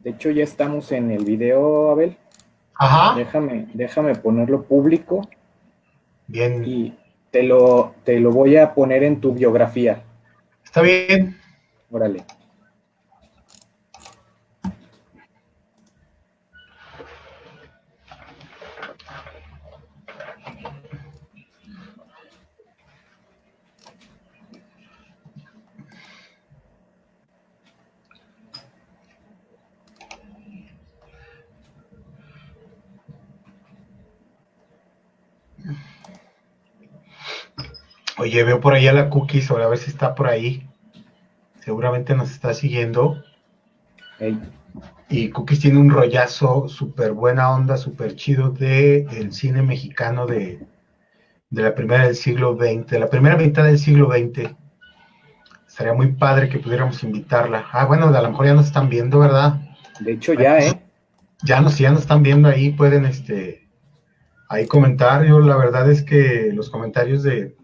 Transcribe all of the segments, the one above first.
De hecho, ya estamos en el video, Abel. Ajá, Déjame ponerlo público bien, y te lo voy a poner en tu biografía. está bien. Órale. Oye, veo por ahí a la Cookies, a ver si está por ahí. Seguramente nos está siguiendo. Hey, Y Cookies tiene un rollazo súper buena onda, súper chido del cine mexicano de la primera del siglo XX, de la primera mitad del siglo XX. Estaría muy padre que pudiéramos invitarla. Ah, bueno, a lo mejor ya nos están viendo, ¿verdad? de hecho, Bueno, ya, pues ¿eh? ya nos están viendo ahí, pueden ahí comentar. Yo la verdad es que los comentarios de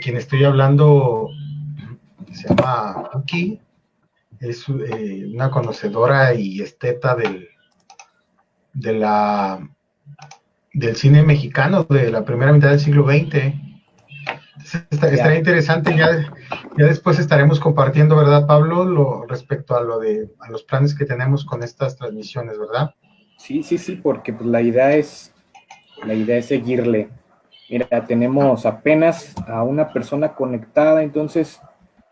quien estoy hablando, que se llama Cookie, es una conocedora y esteta de la, del cine mexicano de la primera mitad del siglo XX. Entonces, estaría Ya. interesante, ya después estaremos compartiendo, ¿verdad, Pablo? Respecto a a los planes que tenemos con estas transmisiones, ¿verdad? Sí, sí, sí, porque pues, la idea es seguirle. Mira, tenemos apenas a una persona conectada, entonces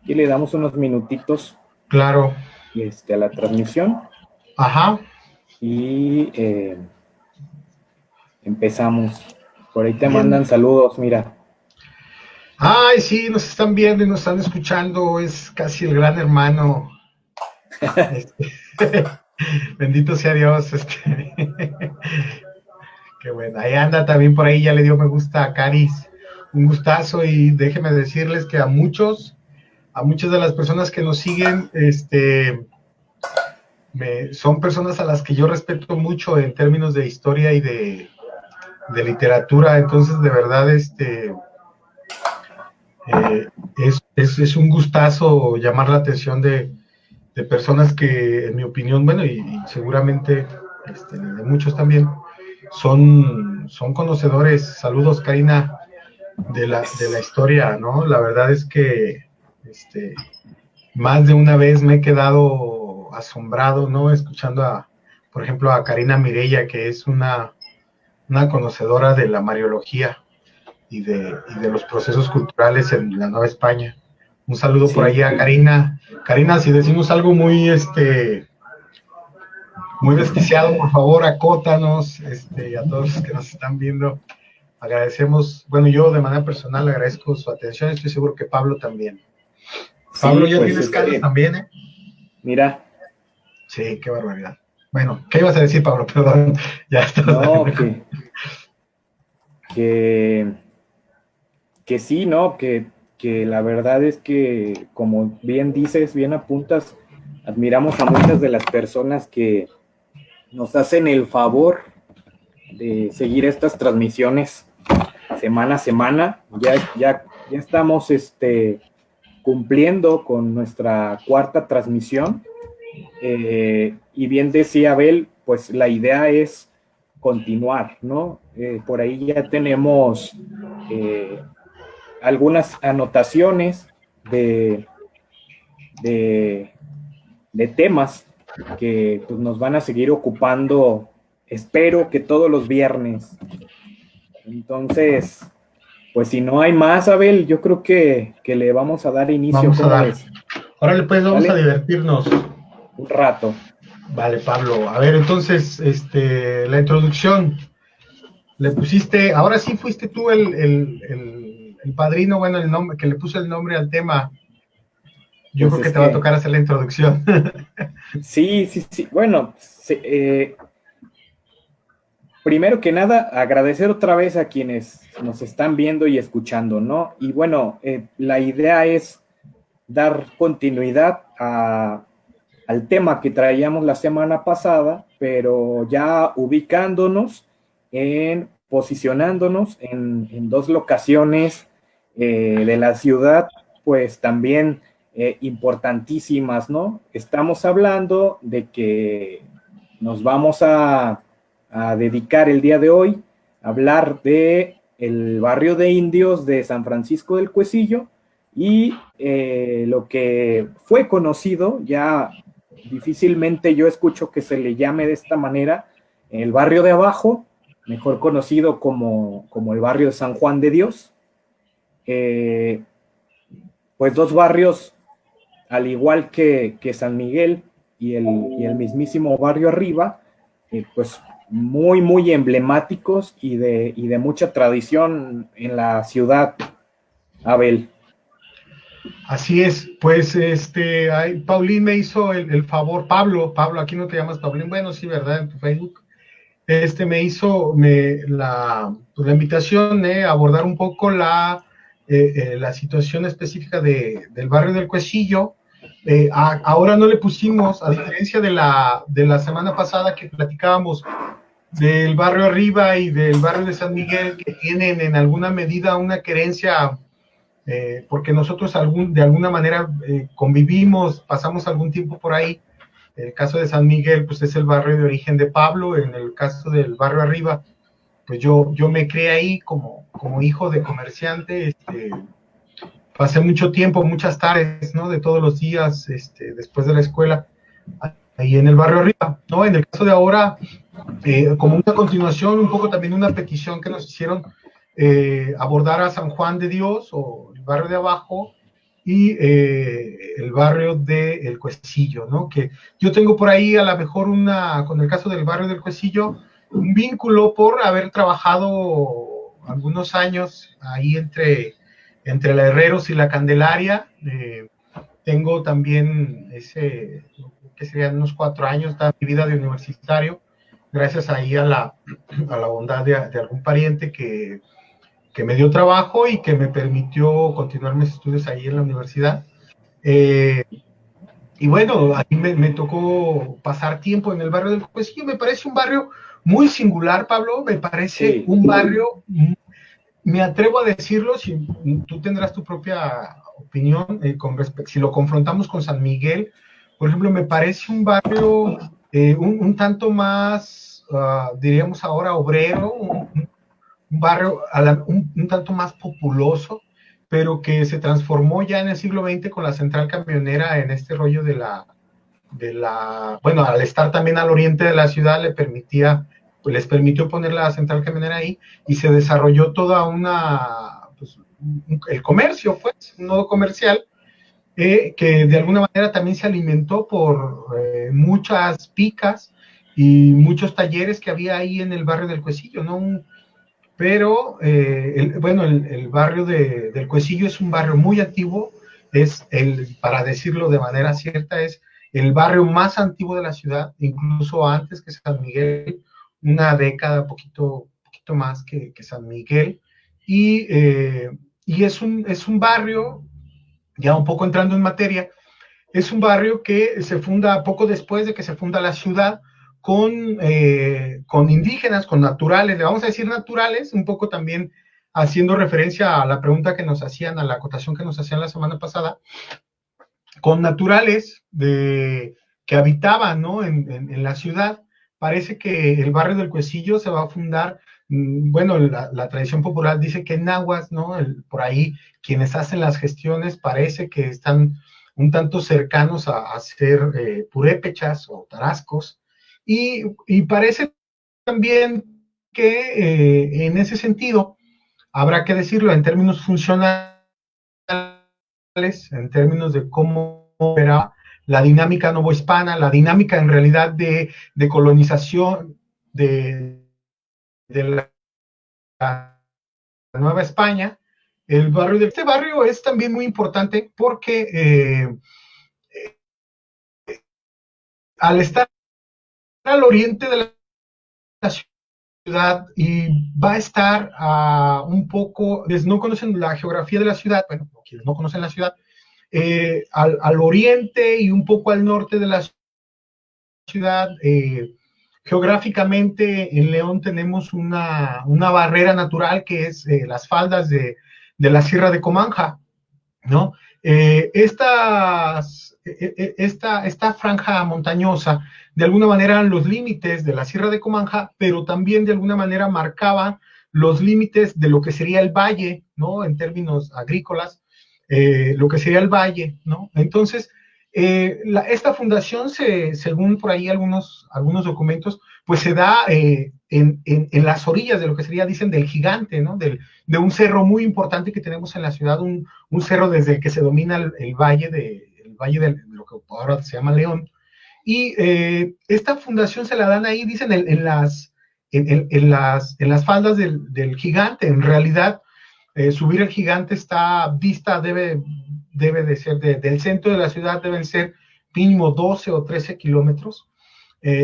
aquí le damos unos minutitos Claro. a la transmisión Ajá. y empezamos. Por ahí te Bien. mandan saludos, mira. Ay, sí, nos están viendo y nos están escuchando. Es casi el gran hermano. Este, bendito sea Dios. Qué bueno. Ahí anda también por ahí, ya le dio me gusta a Caris. Un gustazo y déjenme decirles que a muchas de las personas que nos siguen, son personas a las que yo respeto mucho en términos de historia y de literatura. Entonces, de verdad, es un gustazo llamar la atención de personas que, en mi opinión, bueno, y seguramente de muchos también, son conocedores. Saludos, Karina, de la historia, ¿no? La verdad es que más de una vez me he quedado asombrado, ¿no? Escuchando por ejemplo, a Karina Mirella, que es una conocedora de la Mariología y de los procesos culturales en la Nueva España. Un saludo por Sí, ahí a Karina. Karina, si decimos algo muy desquiciado, por favor, acótanos, a todos los que nos están viendo. Agradecemos, bueno, yo de manera personal agradezco su atención, estoy seguro que Pablo también. Pablo, sí, ya pues tienes canas también, ¿eh? mira, Sí, qué barbaridad. Bueno, ¿qué ibas a decir, Pablo? Perdón, ya estás. no, que, que sí, ¿no? Que la verdad es que, como bien dices, bien apuntas, admiramos a muchas de las personas que nos hacen el favor de seguir estas transmisiones semana a semana. Ya estamos cumpliendo con nuestra cuarta transmisión. Y bien decía Abel, pues la idea es continuar, ¿no? Por ahí ya tenemos algunas anotaciones de, de temas que pues, nos van a seguir ocupando, espero que todos los viernes. Entonces, pues si no hay más, Abel, yo creo que le vamos a dar inicio, Vamos a ¿cómo dar. ves? Órale, pues vamos a ¿Vale? divertirnos. Un rato. Vale, Pablo. A ver, entonces, la introducción. Le pusiste, ahora sí fuiste tú el padrino, bueno, el nombre, que le puso el nombre al tema. Yo Pues creo que es te va a que, tocar hacer la introducción. sí, sí, sí. Bueno, primero que nada, agradecer otra vez a quienes nos están viendo y escuchando, ¿no? Y bueno, la idea es dar continuidad al tema que traíamos la semana pasada, pero ya ubicándonos posicionándonos en dos locaciones de la ciudad, pues también importantísimas, ¿no? Estamos hablando de que nos vamos a dedicar el día de hoy a hablar de el barrio de indios de San Francisco del Cuecillo y lo que fue conocido, ya difícilmente yo escucho que se le llame de esta manera, el barrio de abajo, mejor conocido como el barrio de San Juan de Dios. Pues dos barrios, al igual que San Miguel y el mismísimo barrio arriba, pues muy, muy emblemáticos y de mucha tradición en la ciudad, Abel. Así es, pues Paulín me hizo el favor, Pablo, aquí no te llamas Paulín, bueno, sí, ¿verdad? En tu Facebook. Me hizo la invitación a abordar un poco la situación específica del barrio del Cuecillo. Ahora no le pusimos, a diferencia de la semana pasada que platicábamos del barrio arriba y del barrio de San Miguel, que tienen en alguna medida una querencia, porque nosotros de alguna manera convivimos, pasamos algún tiempo por ahí. El caso de San Miguel, pues es el barrio de origen de Pablo. En el caso del barrio arriba, pues yo me crié ahí como hijo de comerciante. Pasé mucho tiempo, muchas tardes, ¿no? De todos los días, después de la escuela, ahí en el barrio arriba, ¿no? En el caso de ahora, como una continuación, un poco también una petición que nos hicieron, abordar a San Juan de Dios, o el barrio de abajo, y el barrio del Cuecillo, ¿no? Que yo tengo por ahí a lo mejor con el caso del barrio del Cuecillo, un vínculo por haber trabajado algunos años ahí entre la Herreros y la Candelaria. Tengo también que serían unos 4 años de mi vida de universitario, gracias ahí a la bondad de algún pariente que me dio trabajo y que me permitió continuar mis estudios ahí en la universidad. Y bueno, ahí me tocó pasar tiempo en el barrio del Cuecillo. Me parece un barrio muy singular, Pablo. Me parece un barrio, me atrevo a decirlo, si tú tendrás tu propia opinión, si lo confrontamos con San Miguel, por ejemplo, me parece un barrio un tanto más, diríamos ahora, obrero, un barrio un tanto más populoso, pero que se transformó ya en el siglo XX con la central camionera en este rollo bueno, al estar también al oriente de la ciudad les permitió poner la central camionera ahí, y se desarrolló toda el comercio, pues, un nodo comercial, que de alguna manera también se alimentó por muchas picas y muchos talleres que había ahí en el barrio del Cuecillo, ¿no? Pero, el barrio del Cuecillo es un barrio muy antiguo, para decirlo de manera cierta, es el barrio más antiguo de la ciudad, incluso antes que San Miguel, una década, poquito más que San Miguel, y es un barrio, ya un poco entrando en materia, es un barrio que se funda poco después de que se funda la ciudad, con indígenas, con naturales, le vamos a decir naturales, un poco también haciendo referencia a la pregunta que nos hacían, a la acotación que nos hacían la semana pasada, con naturales que habitaban, ¿no? en la ciudad. Parece que el barrio del Cuecillo se va a fundar, bueno, la tradición popular dice que en náhuatl, ¿no? Por ahí quienes hacen las gestiones parece que están un tanto cercanos a ser purépechas o tarascos, y parece también que en ese sentido, habrá que decirlo en términos funcionales, en términos de cómo era la dinámica novohispana, la dinámica en realidad de colonización de la Nueva España. Este barrio es también muy importante porque al estar al oriente de la ciudad, y va a estar un poco, quienes no conocen la geografía de la ciudad, bueno, quienes no conocen la ciudad, al oriente y un poco al norte de la ciudad, geográficamente en León tenemos una barrera natural que es las faldas de la Sierra de Comanja. ¿no? Esta franja montañosa, de alguna manera eran los límites de la Sierra de Comanja, pero también de alguna manera marcaba los límites de lo que sería el valle, ¿no? En términos agrícolas, lo que sería el valle, ¿no? Entonces, esta fundación, según por ahí algunos documentos, pues se da en las orillas de lo que sería, dicen, del Gigante, ¿no? De un cerro muy importante que tenemos en la ciudad, un cerro desde el que se domina el valle de lo que ahora se llama León. Y esta fundación se la dan ahí, dicen, en las faldas del Gigante. En realidad, subir el Gigante debe de ser del centro de la ciudad, deben ser mínimo 12 o 13 kilómetros.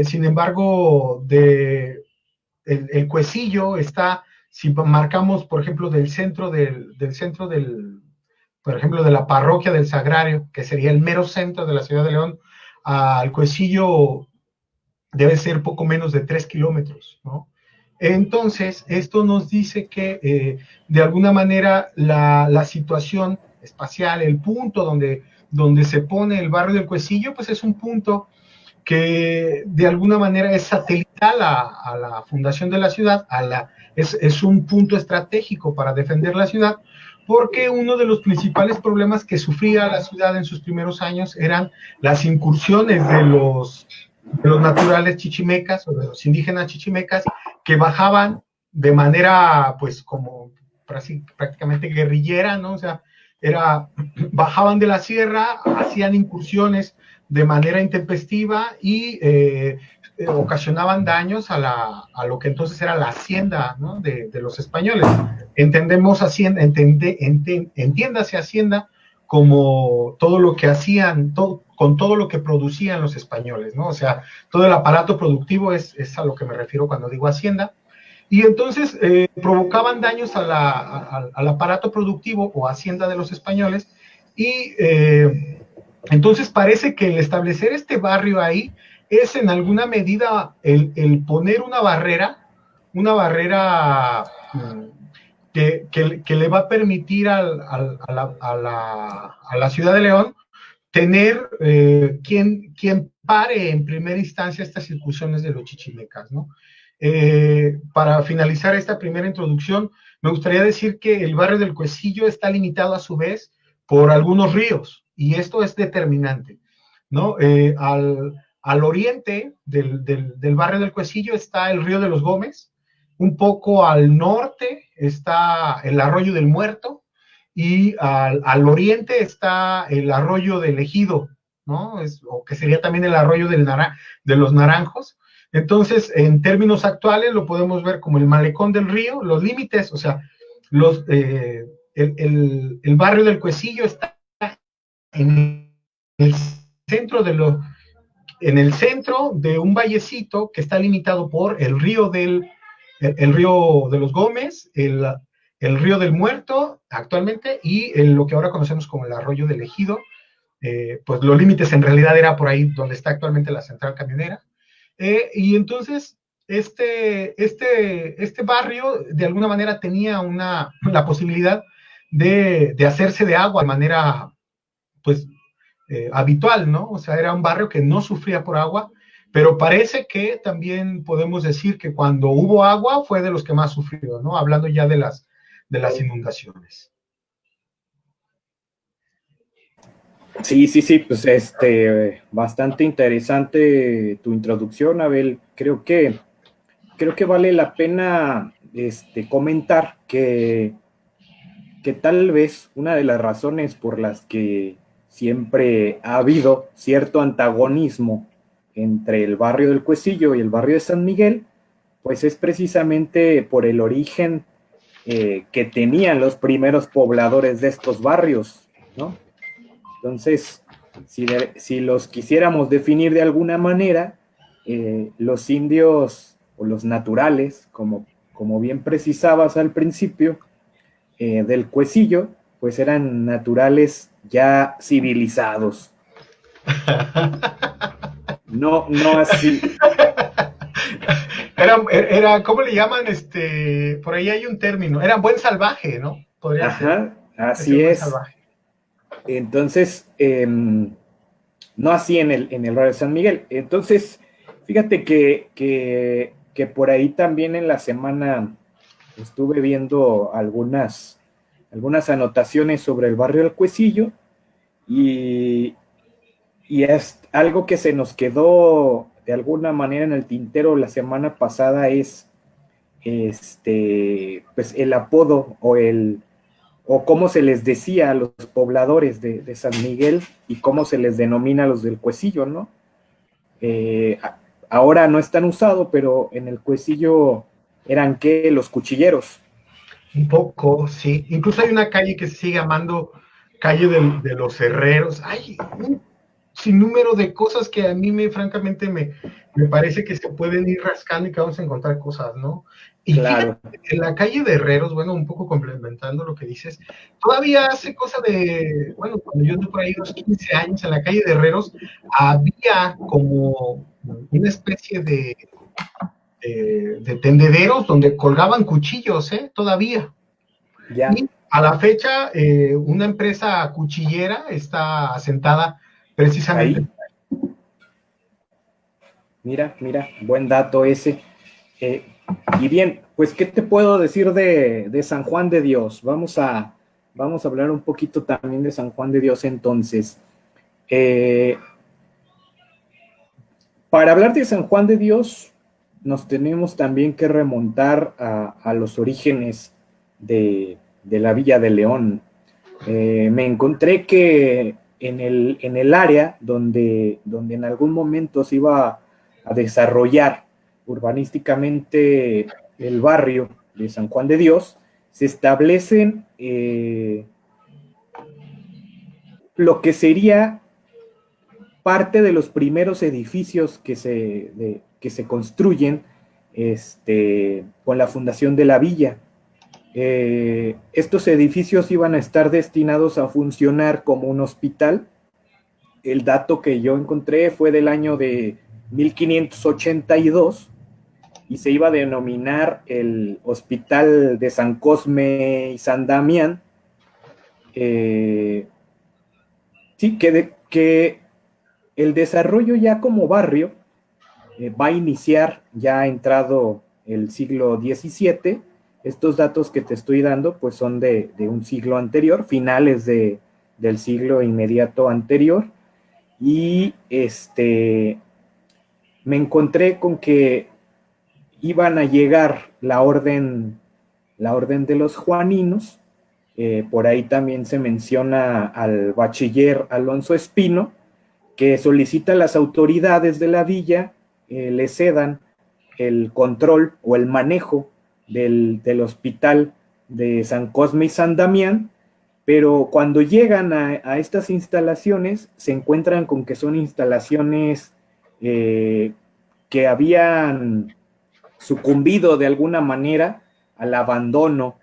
Sin embargo, el Cuecillo está, si marcamos, por ejemplo, del centro por ejemplo, de la parroquia del Sagrario, que sería el mero centro de la ciudad de León, al Cuecillo debe ser poco menos de 3 kilómetros, ¿no? Entonces, esto nos dice que de alguna manera la situación espacial, el punto donde se pone el barrio del Cuecillo, pues es un punto que de alguna manera es satelital a la fundación de la ciudad, es un punto estratégico para defender la ciudad, porque uno de los principales problemas que sufría la ciudad en sus primeros años eran las incursiones de los naturales chichimecas o de los indígenas chichimecas que bajaban de manera, pues, como prácticamente guerrillera, ¿no? O sea, bajaban de la sierra, hacían incursiones de manera intempestiva y ocasionaban daños a lo que entonces era la hacienda, ¿no? de los españoles. Entendemos hacienda, entiéndase hacienda como todo lo que hacían, con todo lo que producían los españoles, ¿no? O sea, todo el aparato productivo es a lo que me refiero cuando digo hacienda. Y entonces provocaban daños al aparato productivo o hacienda de los españoles y entonces parece que el establecer este barrio ahí es en alguna medida el poner una barrera que le va a permitir a la ciudad de León tener quien pare en primera instancia estas incursiones de los chichimecas, ¿no? Para finalizar esta primera introducción, me gustaría decir que el barrio del Cuecillo está limitado a su vez por algunos ríos, y esto es determinante, ¿no? Al oriente del barrio del Cuecillo está el río de los Gómez, un poco al norte está el arroyo del Muerto, y al oriente está el arroyo del Ejido, ¿no? O que sería también el arroyo de los Naranjos. Entonces, en términos actuales, lo podemos ver como el malecón del río, los límites, o sea, el barrio del Cuecillo está en el centro de un vallecito que está limitado por el río de los Gómez, el río del Muerto actualmente y lo que ahora conocemos como el arroyo del Ejido. Pues los límites en realidad era por ahí donde está actualmente la central camionera. Y entonces este barrio de alguna manera tenía la posibilidad de hacerse de agua de manera pues habitual, ¿no? O sea, era un barrio que no sufría por agua, pero parece que también podemos decir que cuando hubo agua fue de los que más sufrió, ¿no? Hablando ya de las inundaciones. Sí, pues bastante interesante tu introducción, Abel. Creo que vale la pena comentar que tal vez una de las razones por las que siempre ha habido cierto antagonismo entre el barrio del Cuecillo y el barrio de San Miguel, pues es precisamente por el origen que tenían los primeros pobladores de estos barrios, ¿no? Entonces, si los quisiéramos definir de alguna manera, los indios o los naturales, como bien precisabas al principio, del Cuecillo, pues eran naturales ya civilizados. No así. Era, ¿cómo le llaman? Por ahí hay un término. Era buen salvaje, ¿no? Podría ser. Así es. Entonces, no así en el barrio de San Miguel. Entonces, fíjate que por ahí también en la semana estuve viendo algunas anotaciones sobre el barrio del Cuecillo y, y es algo que se nos quedó de alguna manera en el tintero la semana pasada es pues el apodo o cómo se les decía a los pobladores de San Miguel y cómo se les denomina a los del Cuecillo, ¿no? Eh, ahora no es tan usado, pero en el Cuecillo eran que los cuchilleros. Un poco, sí. Incluso hay una calle que se sigue llamando calle de los herreros. Hay un sinnúmero de cosas que a mí francamente me parece que se pueden ir rascando y que vamos a encontrar cosas, ¿no? Y fíjate, Claro, en la calle de herreros, bueno, un poco complementando lo que dices, todavía hace cosa de, bueno, cuando yo tuve por ahí unos 15 años, en la calle de herreros había como una especie de tendederos donde colgaban cuchillos, ¿eh? Todavía. ya, Y a la fecha, una empresa cuchillera está asentada precisamente. ahí, mira, buen dato ese. Eh, y bien, pues, ¿qué te puedo decir de San Juan de Dios? Vamos a hablar un poquito también de San Juan de Dios entonces. Eh, para hablar de San Juan de Dios, nos tenemos también que remontar a los orígenes de la Villa de León. Me encontré que en el área donde en algún momento se iba a desarrollar urbanísticamente el barrio de San Juan de Dios, se establecen lo que sería parte de los primeros edificios que se construyen con la fundación de la villa. Estos edificios iban a estar destinados a funcionar como un hospital. El dato que yo encontré fue del año de 1582 y se iba a denominar el Hospital de San Cosme y San Damián. Sí, que el desarrollo ya como barrio va a iniciar ya entrado el siglo XVII. Estos datos que te estoy dando pues son de un siglo anterior, finales del siglo inmediato anterior. Y me encontré con que iban a llegar la orden de los juaninos. Por ahí también se menciona al bachiller Alonso Espino, que solicita a las autoridades de la villa le cedan el control o el manejo del hospital de San Cosme y San Damián, pero cuando llegan a estas instalaciones se encuentran con que son instalaciones que habían sucumbido de alguna manera al abandono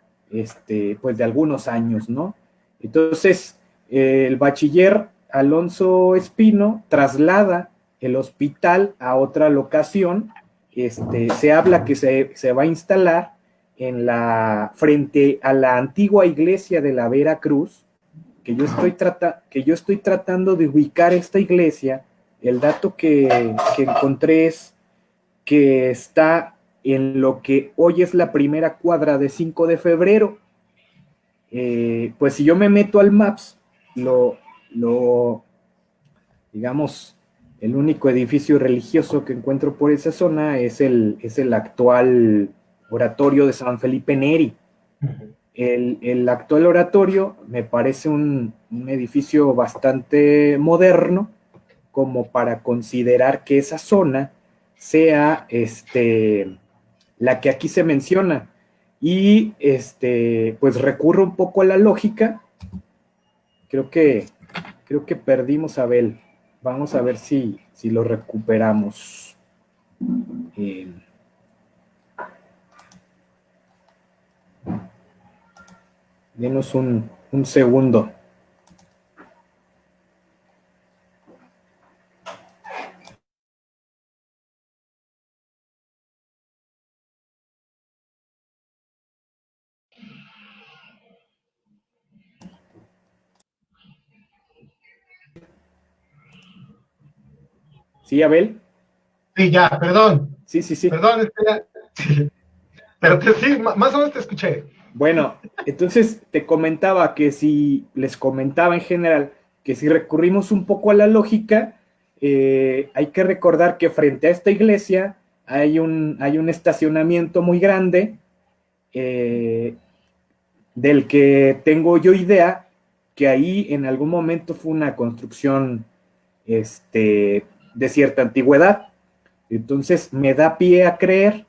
pues de algunos años, ¿no? Entonces, el bachiller Alonso Espino traslada el hospital a otra locación. Se habla que se va a instalar frente a la antigua iglesia de la Vera Cruz, que yo estoy tratando de ubicar esta iglesia. El dato que encontré es que está en lo que hoy es la primera cuadra de 5 de febrero. Pues si yo me meto al Maps, lo, digamos, el único edificio religioso que encuentro por esa zona es el actual oratorio de San Felipe Neri. El actual oratorio me parece un edificio bastante moderno como para considerar que esa zona sea la que aquí se menciona. Y pues recurro un poco a la lógica. Creo que, creo que perdimos a Abel. Vamos a ver si lo recuperamos. Eh, denos un segundo. ¿Sí, Abel? Sí, ya, perdón. Sí, sí, sí. Perdón, espera. Sí, pero sí, más o menos te escuché. Bueno, entonces te comentaba que si, les comentaba en general, que si recurrimos un poco a la lógica, hay que recordar que frente a esta iglesia hay un estacionamiento muy grande, eh, del que tengo yo idea que ahí en algún momento fue una construcción de cierta antigüedad. Entonces me da pie a creer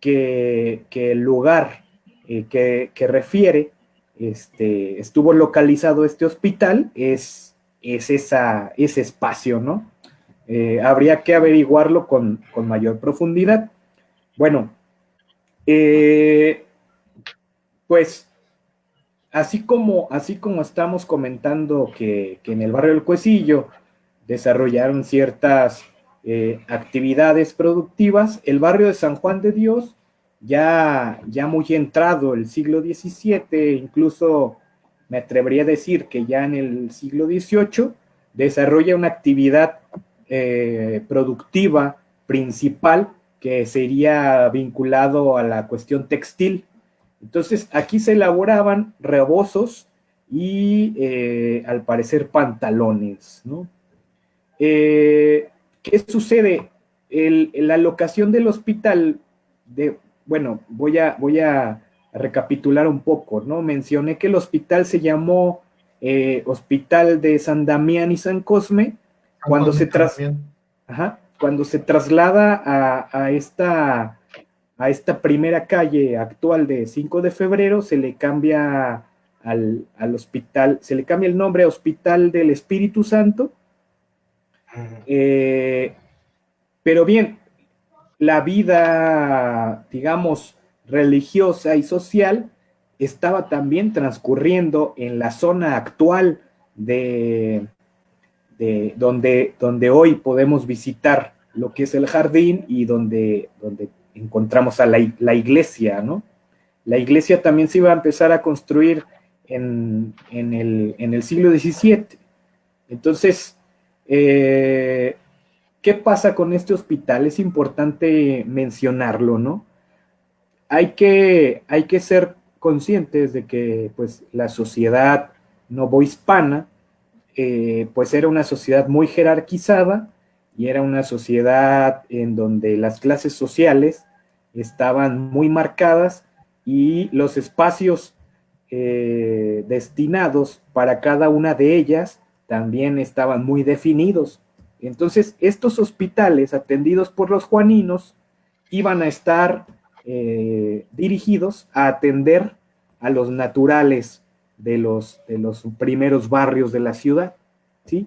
que el lugar que refiere estuvo localizado este hospital es ese espacio, ¿no? Habría que averiguarlo con mayor profundidad. Bueno, eh, pues así como estamos comentando que en el barrio del Cuecillo desarrollaron ciertas actividades productivas, el barrio de San Juan de Dios, ya muy entrado el siglo XVII, incluso me atrevería a decir que ya en el siglo XVIII, desarrolla una actividad productiva principal que sería vinculado a la cuestión textil. Entonces, aquí se elaboraban rebozos y al parecer pantalones, ¿no? ¿Qué sucede? La locación del hospital, bueno, voy a recapitular un poco, ¿no? Mencioné que el hospital se llamó Hospital de San Damián y San Cosme San cuando Cosme se, tras, también. ajá, cuando se traslada a esta primera calle actual de 5 de febrero, se le cambia al hospital, se le cambia el nombre a Hospital del Espíritu Santo. Eh, pero bien, la vida, digamos, religiosa y social estaba también transcurriendo en la zona actual de donde hoy podemos visitar lo que es el jardín y donde encontramos a la iglesia, ¿no? La iglesia también se iba a empezar a construir en el siglo XVII. Entonces, eh, ¿qué pasa con este hospital? Es importante mencionarlo, ¿no? Hay que ser conscientes de que pues, la sociedad novohispana pues era una sociedad muy jerarquizada y era una sociedad en donde las clases sociales estaban muy marcadas y los espacios destinados para cada una de ellas también estaban muy definidos. Entonces, estos hospitales atendidos por los juaninos iban a estar dirigidos a atender a los naturales de los primeros barrios de la ciudad, ¿sí?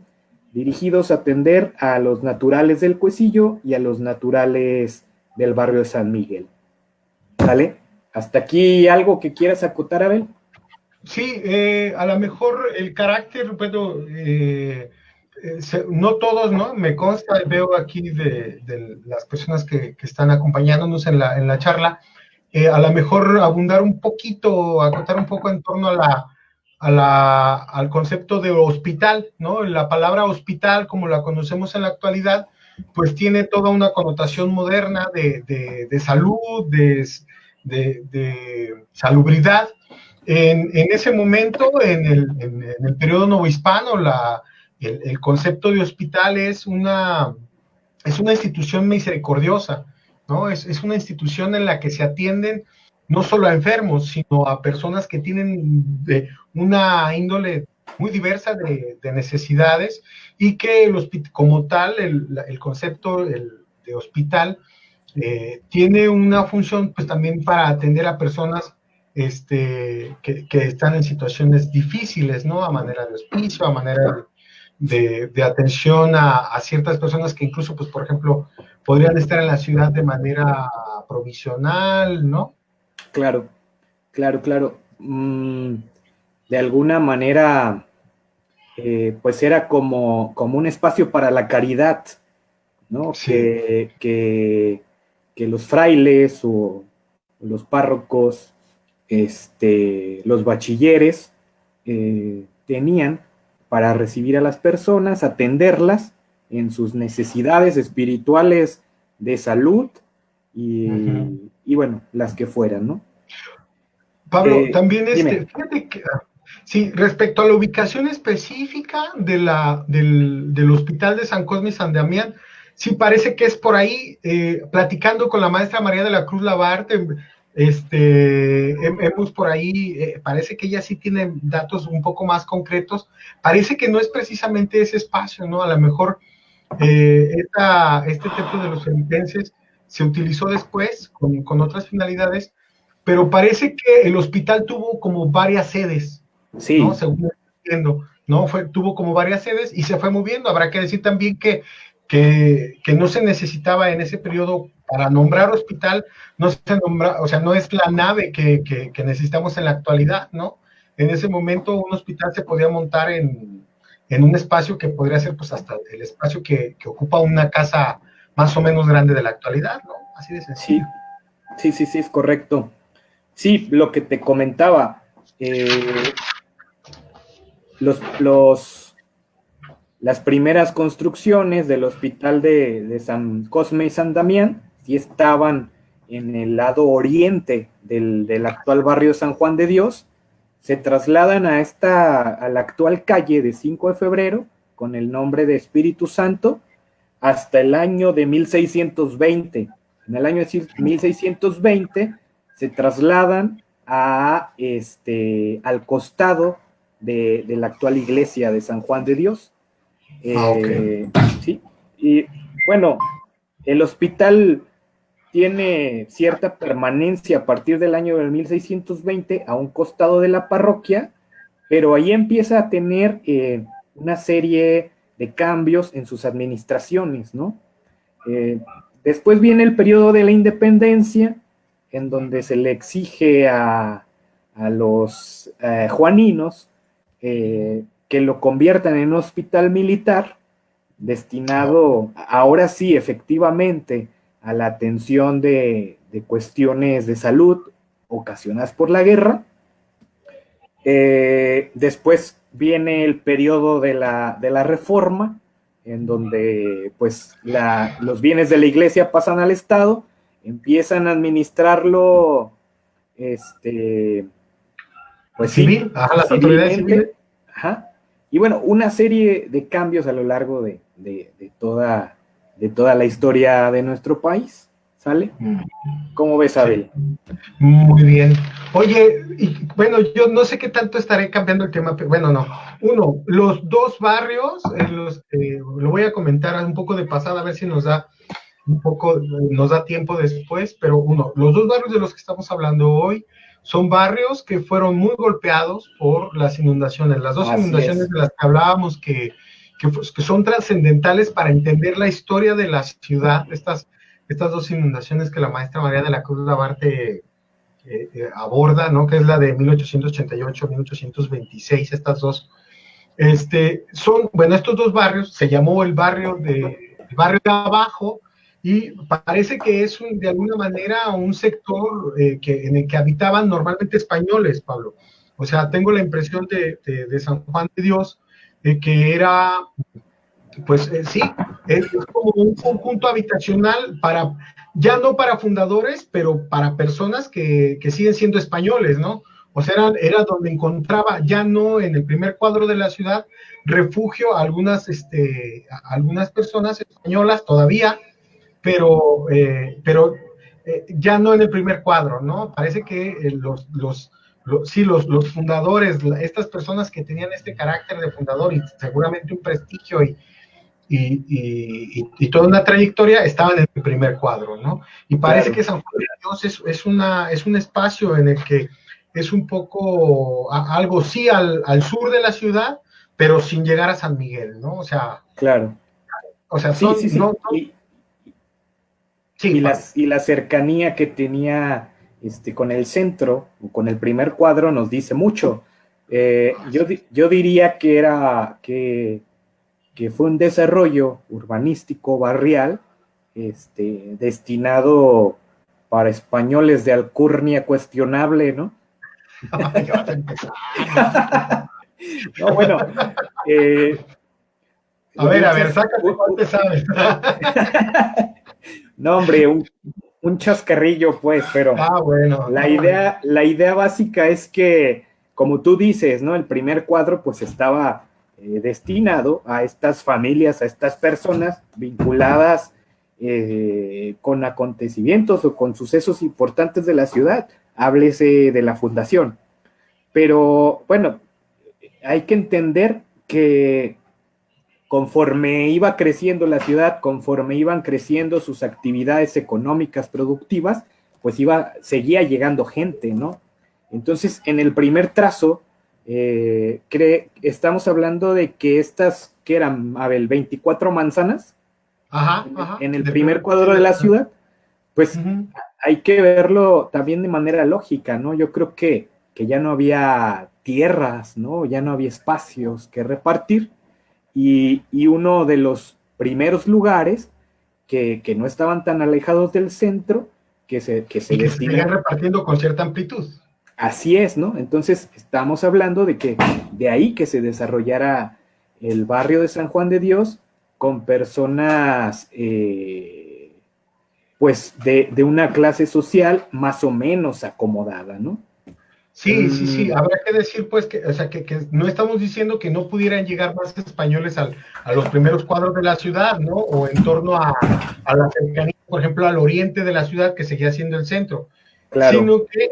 Dirigidos a atender a los naturales del Cuecillo y a los naturales del barrio de San Miguel. ¿Sale? ¿Hasta aquí algo que quieras acotar, Abel? Sí, a lo mejor el carácter, bueno, no todos, ¿no? Me consta, veo aquí de las personas que están acompañándonos en la charla, a lo mejor abundar un poquito, acotar un poco en torno al concepto de hospital, ¿no? La palabra hospital, como la conocemos en la actualidad, pues tiene toda una connotación moderna de salud, de salubridad. En ese momento, en el periodo novohispano, el concepto de hospital es una institución misericordiosa, ¿no? Es una institución en la que se atienden no solo a enfermos, sino a personas que tienen una índole muy diversa de necesidades y que como tal el concepto de hospital tiene una función pues también para atender a personas que están en situaciones difíciles, ¿no? A manera de hospicio, a manera de atención a ciertas personas que incluso, pues, por ejemplo, podrían estar en la ciudad de manera provisional, ¿no? Claro, claro, claro. De alguna manera, pues era como un espacio para la caridad, ¿no? Sí. Que los frailes o los párrocos, los bachilleres, tenían para recibir a las personas, atenderlas, en sus necesidades espirituales de salud y bueno, las que fueran, ¿no? Pablo, también dime. fíjate que, sí, respecto a la ubicación específica del Hospital de San Cosme y San Damián, sí parece que es por ahí, platicando con la maestra María de la Cruz Labarte, hemos por ahí, parece que ella sí tiene datos un poco más concretos, parece que no es precisamente ese espacio, ¿no? A lo mejor este templo de los felipenses se utilizó después con otras finalidades, pero parece que el hospital tuvo como varias sedes, Sí. ¿no? Según entiendo, ¿no? Tuvo como varias sedes y se fue moviendo. Habrá que decir también que no se necesitaba en ese periodo para nombrar hospital, no se nombra, o sea, no es la nave que necesitamos en la actualidad, ¿no? En ese momento un hospital se podía montar en un espacio que podría ser pues hasta el espacio que ocupa una casa más o menos grande de la actualidad, ¿no? Así de sencillo. Sí, es correcto. Sí, lo que te comentaba, las primeras construcciones del hospital de San Cosme y San Damián sí estaban en el lado oriente del actual barrio San Juan de Dios, se trasladan a la actual calle de 5 de febrero con el nombre de Espíritu Santo hasta el año de 1620. En el año de 1620 se trasladan al costado de la actual iglesia de San Juan de Dios. Okay. Sí, y bueno, el hospital tiene cierta permanencia a partir del año del 1620 a un costado de la parroquia, pero ahí empieza a tener una serie de cambios en sus administraciones, ¿no? Después viene el periodo de la independencia, en donde se le exige a los juaninos que lo conviertan en un hospital militar destinado, ahora sí, efectivamente, a la atención de cuestiones de salud ocasionadas por la guerra. Después viene el periodo de la Reforma, en donde pues los bienes de la iglesia pasan al Estado, empiezan a administrarlo pues civil, sí, ajá, las autoridades civiles. Ajá. Y bueno, una serie de cambios a lo largo de toda la historia de nuestro país, ¿sale? ¿Cómo ves, Abel? Sí. Muy bien. Oye, y bueno, yo no sé qué tanto estaré cambiando el tema, pero bueno, no. Uno, los dos barrios, lo voy a comentar un poco de pasada, a ver si nos da tiempo después, pero uno, los dos barrios de los que estamos hablando hoy son barrios que fueron muy golpeados por las inundaciones. Las dos inundaciones de las que hablábamos que son trascendentales para entender la historia de la ciudad, estas dos inundaciones que la maestra María de la Cruz Labarte aborda, ¿no? Que es la de 1888-1826, estas dos. Bueno, estos dos barrios, se llamó el barrio de abajo, y parece que es de alguna manera un sector en el que habitaban normalmente españoles, Pablo. O sea, tengo la impresión de San Juan de Dios, que era, pues sí, es como un conjunto habitacional ya no para fundadores, pero para personas que siguen siendo españoles, ¿no? O sea, era donde encontraba, ya no en el primer cuadro de la ciudad, refugio a algunas personas españolas todavía, pero ya no en el primer cuadro, ¿no? Parece que los fundadores, estas personas que tenían este carácter de fundador y seguramente un prestigio y toda una trayectoria, estaban en el primer cuadro, ¿no? Y parece que San Juan de Dios es un espacio en el que es un poco algo sí al sur de la ciudad, pero sin llegar a San Miguel, ¿no? O sea, claro. O sea, sí. Y la cercanía que tenía con el centro, con el primer cuadro, nos dice mucho. Yo diría que fue un desarrollo urbanístico barrial destinado para españoles de alcurnia cuestionable, ¿no? No, bueno, A ver, sácate cuál te sabes. No, hombre, un chascarrillo, pues, pero Bueno. la idea básica es que, como tú dices, ¿no? El primer cuadro, pues, estaba destinado a estas familias, a estas personas vinculadas con acontecimientos o con sucesos importantes de la ciudad. Háblese de la fundación. Pero, bueno, hay que entender que conforme iba creciendo la ciudad, conforme iban creciendo sus actividades económicas productivas, pues seguía llegando gente, ¿no? Entonces, en el primer trazo, estamos hablando de que estas, que eran, Abel, 24 manzanas, en el primer cuadro de la ciudad, pues hay que verlo también de manera lógica, ¿no? Yo creo que ya no había tierras, ¿no? Ya no había espacios que repartir, y uno de los primeros lugares que no estaban tan alejados del centro, que se seguían repartiendo con cierta amplitud. Así es, ¿no? Entonces estamos hablando de que de ahí que se desarrollara el barrio de San Juan de Dios con personas pues de una clase social más o menos acomodada, ¿no? Sí, habrá que decir pues que, o sea, que no estamos diciendo que no pudieran llegar más españoles a los primeros cuadros de la ciudad, ¿no? O en torno a la cercanía, por ejemplo, al oriente de la ciudad, que seguía siendo el centro. Claro. Sino que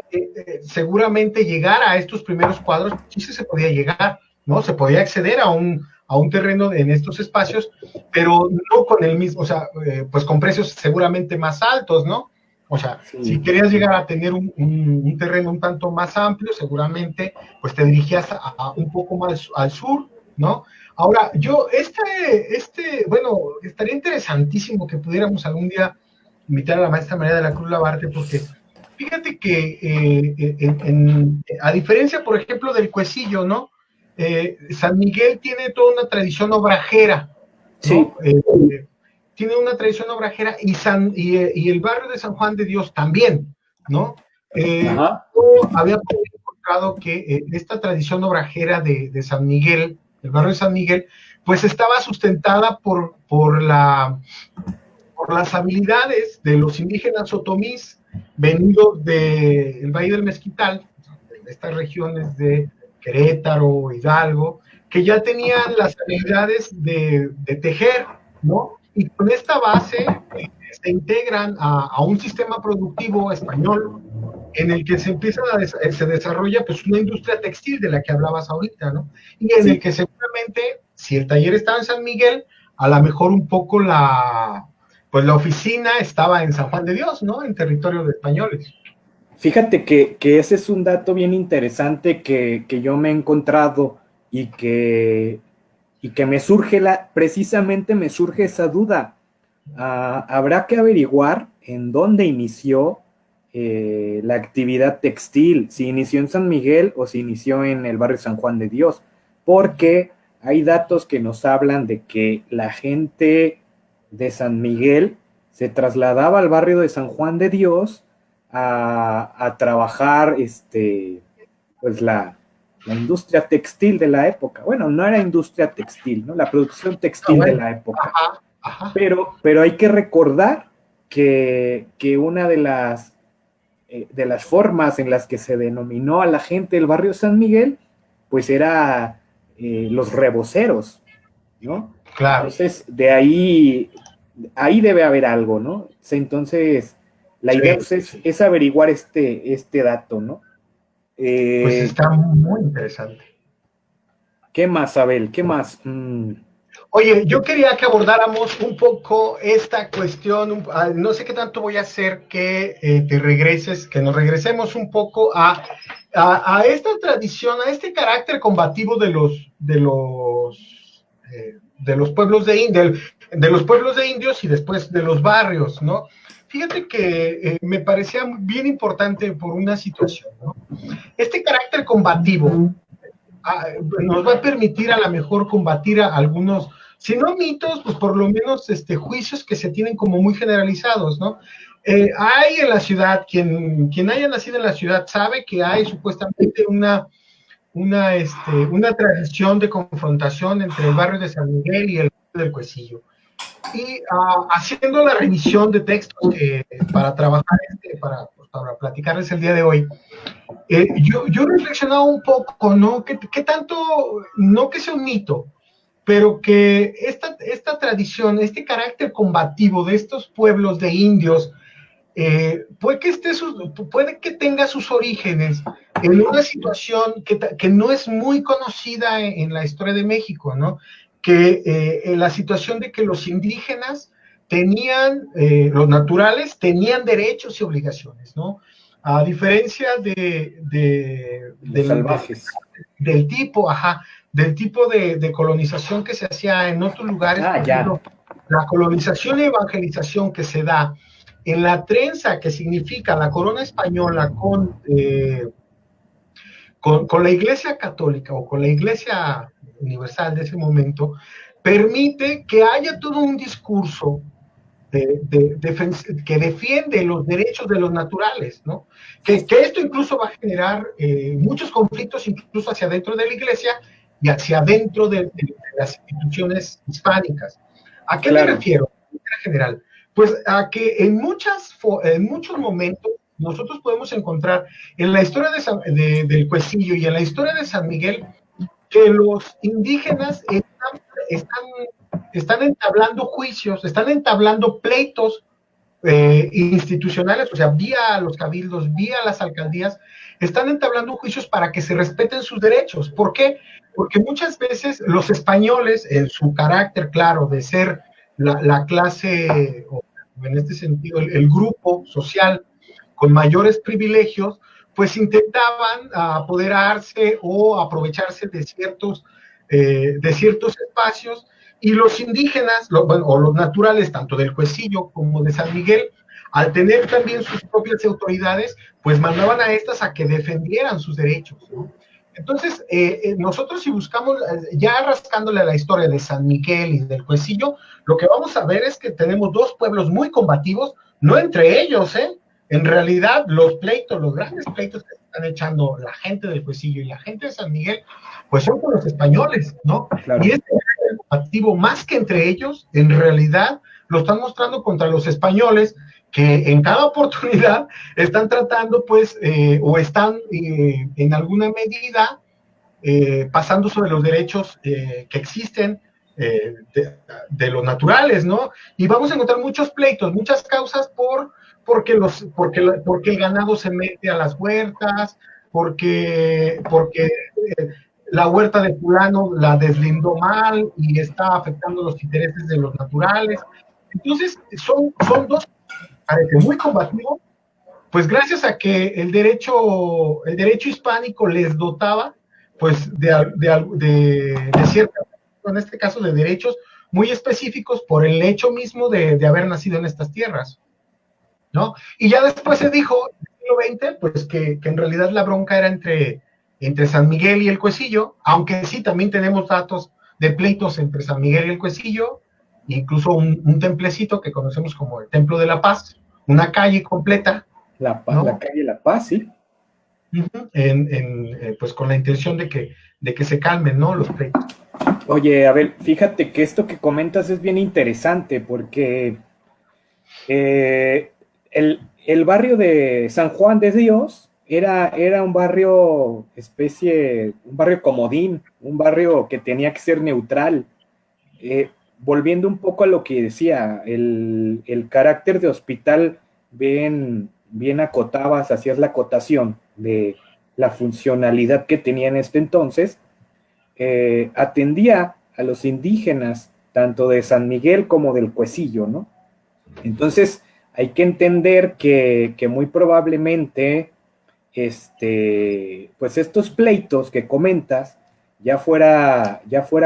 seguramente llegar a estos primeros cuadros, sí se podía llegar, ¿no? Se podía acceder a un terreno en estos espacios, pero no con el mismo, o sea, pues con precios seguramente más altos, ¿no? O sea, sí. Si querías llegar a tener un terreno un tanto más amplio, seguramente pues te dirigías a un poco más al sur, ¿no? Ahora, yo, bueno, estaría interesantísimo que pudiéramos algún día invitar a la maestra María de la Cruz Labarte, porque fíjate que a diferencia, por ejemplo, del Cuecillo, ¿no? San Miguel tiene toda una tradición obrajera, ¿no? Sí. Tiene una tradición obrajera y el barrio de San Juan de Dios también, ¿no? Yo había encontrado que esta tradición obrajera de San Miguel, el barrio de San Miguel, pues estaba sustentada por las habilidades de los indígenas otomís venidos del Valle del Mezquital, de estas regiones de Querétaro, Hidalgo, que ya tenían las habilidades de tejer, ¿no? Y con esta base se integran a un sistema productivo español en el que se desarrolla pues una industria textil de la que hablabas ahorita, ¿no? Y en el que seguramente, si el taller estaba en San Miguel, a lo mejor un poco la oficina estaba en San Juan de Dios, ¿no? En territorio de españoles. Fíjate que ese es un dato bien interesante que yo me he encontrado y que precisamente me surge esa duda. Habrá que averiguar en dónde inició la actividad textil, si inició en San Miguel o si inició en el barrio San Juan de Dios, porque hay datos que nos hablan de que la gente de San Miguel se trasladaba al barrio de San Juan de Dios a trabajar pues la industria textil de la época. Bueno, no era industria textil, ¿no? La producción textil de la época. Ajá. Pero hay que recordar que una de las formas en las que se denominó a la gente del barrio San Miguel, pues era los reboceros, ¿no? Claro. Entonces, de ahí debe haber algo, ¿no? Entonces, la idea pues, es averiguar este dato, ¿no? Pues está muy interesante. ¿Qué más, Abel? ¿Qué más? Oye, yo quería que abordáramos un poco esta cuestión, no sé qué tanto voy a hacer que que nos regresemos un poco a esta tradición, a este carácter combativo de los pueblos de los pueblos de indios y después de los barrios, ¿no? Fíjate que me parecía bien importante por una situación, ¿no? Este carácter combativo nos va a permitir a lo mejor combatir a algunos, si no mitos, pues por lo menos juicios que se tienen como muy generalizados, ¿no? Hay en la ciudad, quien haya nacido en la ciudad sabe que hay supuestamente una tradición de confrontación entre el barrio de San Miguel del Cuecillo. Y haciendo la revisión de textos para trabajar, para platicarles el día de hoy, yo he reflexionado un poco, ¿no? ¿Qué tanto, no que sea un mito, pero que esta tradición, este carácter combativo de estos pueblos de indios, puede que tenga sus orígenes en una situación que no es muy conocida en la historia de México, ¿no? Que en la situación de que los indígenas tenían, los naturales tenían derechos y obligaciones, ¿no? A diferencia Los salvajes. del tipo, del tipo de colonización que se hacía en otros lugares, por ejemplo, la colonización y evangelización que se da en la trenza que significa la corona española con la iglesia católica o con la iglesia universal de ese momento, permite que haya todo un discurso que defiende los derechos de los naturales, ¿no? Que esto incluso va a generar muchos conflictos incluso hacia adentro de la iglesia y hacia adentro de las instituciones hispánicas. ¿A qué me refiero en general? Pues a que en muchos momentos nosotros podemos encontrar en la historia del Cuecillo y en la historia de San Miguel que los indígenas están entablando juicios, están entablando pleitos institucionales, o sea, vía los cabildos, vía las alcaldías, están entablando juicios para que se respeten sus derechos. ¿Por qué? Porque muchas veces los españoles, en su carácter claro de ser la clase, o en este sentido, el grupo social con mayores privilegios, pues intentaban apoderarse o aprovecharse de ciertos espacios, y los indígenas, o los naturales, tanto del Cuecillo como de San Miguel, al tener también sus propias autoridades, pues mandaban a estas a que defendieran sus derechos, ¿no? Entonces, nosotros si buscamos, ya rascándole a la historia de San Miguel y del Cuecillo, lo que vamos a ver es que tenemos dos pueblos muy combativos, no entre ellos, en realidad los pleitos, los grandes pleitos que están echando la gente del Cuecillo y la gente de San Miguel, pues son con los españoles, ¿no? Claro. Y este combativo, más que entre ellos, en realidad lo están mostrando contra los españoles, que en cada oportunidad están tratando, pues, o están en alguna medida pasando sobre los derechos que existen de los naturales, ¿no? Y vamos a encontrar muchos pleitos, muchas causas porque el ganado se mete a las huertas, porque la huerta de fulano la deslindó mal y está afectando los intereses de los naturales. Entonces, son dos muy combativos, pues gracias a que el derecho hispánico les dotaba, pues, de cierta, en este caso, de derechos muy específicos por el hecho mismo de haber nacido en estas tierras, ¿no? Y ya después se dijo, en el siglo XX, pues que en realidad la bronca era entre San Miguel y el Cuecillo, aunque sí también tenemos datos de pleitos entre San Miguel y el Cuecillo, incluso un templecito que conocemos como el Templo de la Paz, una calle completa. ¿no? La calle La Paz, sí. Pues con la intención de que se calmen, ¿no?, los pleitos. Oye, a ver, fíjate que esto que comentas es bien interesante porque el barrio de San Juan de Dios era un barrio un barrio comodín, un barrio que tenía que ser neutral. Volviendo un poco a lo que decía, el carácter de hospital bien acotabas, hacías la acotación de la funcionalidad que tenía en este entonces, atendía a los indígenas, tanto de San Miguel como del Cuecillo, ¿no? Entonces, hay que entender que muy probablemente, pues estos pleitos que comentas, ya fuera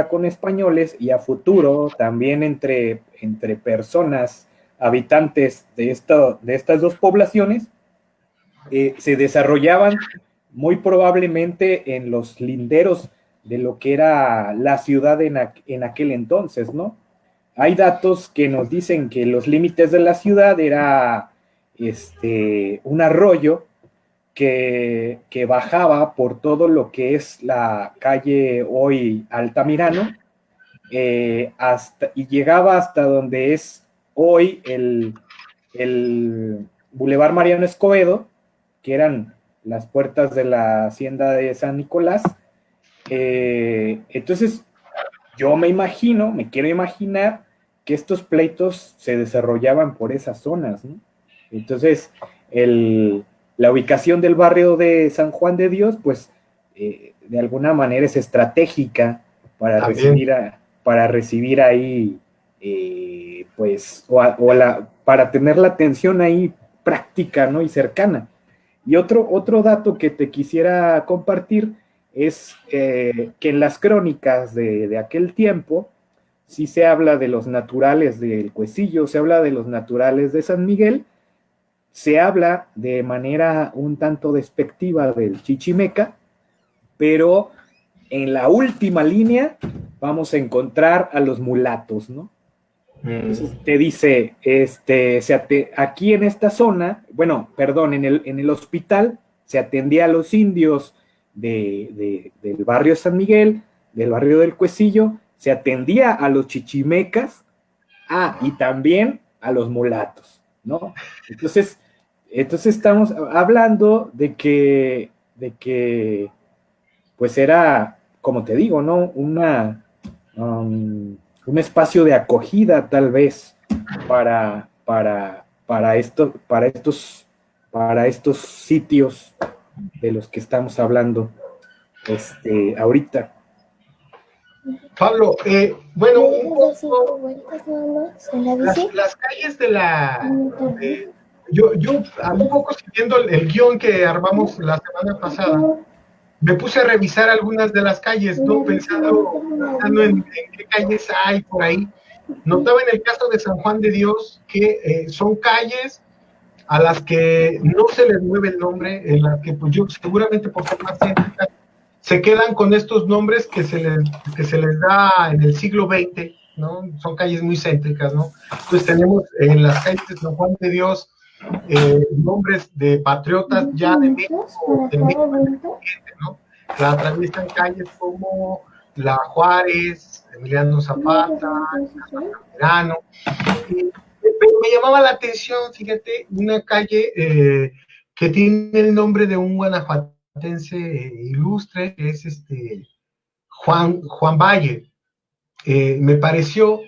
con españoles y a futuro también entre personas habitantes de estas dos poblaciones, se desarrollaban muy probablemente en los linderos de lo que era la ciudad en aquel entonces, ¿no? Hay datos que nos dicen que los límites de la ciudad era un arroyo que bajaba por todo lo que es la calle hoy Altamirano, y llegaba hasta donde es hoy el Boulevard Mariano Escobedo, que eran las puertas de la hacienda de San Nicolás. Entonces, yo me quiero imaginar que estos pleitos se desarrollaban por esas zonas, ¿no? Entonces, la ubicación del barrio de San Juan de Dios, pues, de alguna manera es estratégica para recibir ahí, pues, para tener la atención ahí práctica, ¿no? Y cercana. Y otro dato que te quisiera compartir es que en las crónicas de aquel tiempo sí se habla de los naturales del Cuecillo, se habla de los naturales de San Miguel, se habla de manera un tanto despectiva del Chichimeca, pero en la última línea vamos a encontrar a los mulatos, ¿no? Entonces te dice, aquí en esta zona, bueno, perdón, en el hospital se atendía a los indios del barrio San Miguel, del barrio del Cuecillo, se atendía a los chichimecas, y también a los mulatos, ¿no? Entonces estamos hablando de que pues era, como te digo, ¿no? Un espacio de acogida tal vez para estos sitios de los que estamos hablando ahorita. Pablo, bueno, las calles de yo un poco siguiendo el guión que armamos la semana pasada, me puse a revisar algunas de las calles, ¿no? Pensando en qué calles hay por ahí. Notaba en el caso de San Juan de Dios que son calles a las que no se les mueve el nombre, en las que pues yo seguramente por ser más céntricas se quedan con estos nombres que se les da en el siglo XX, ¿no? Son calles muy céntricas, ¿no? Entonces tenemos en las calles de San Juan de Dios nombres de patriotas ya de México, ¿no? La atraviesan calles como La Juárez, Emiliano Zapata, Verano. Pero me llamaba la atención, fíjate, una calle que tiene el nombre de un guanajuatense ilustre, que es Juan Valle. Me pareció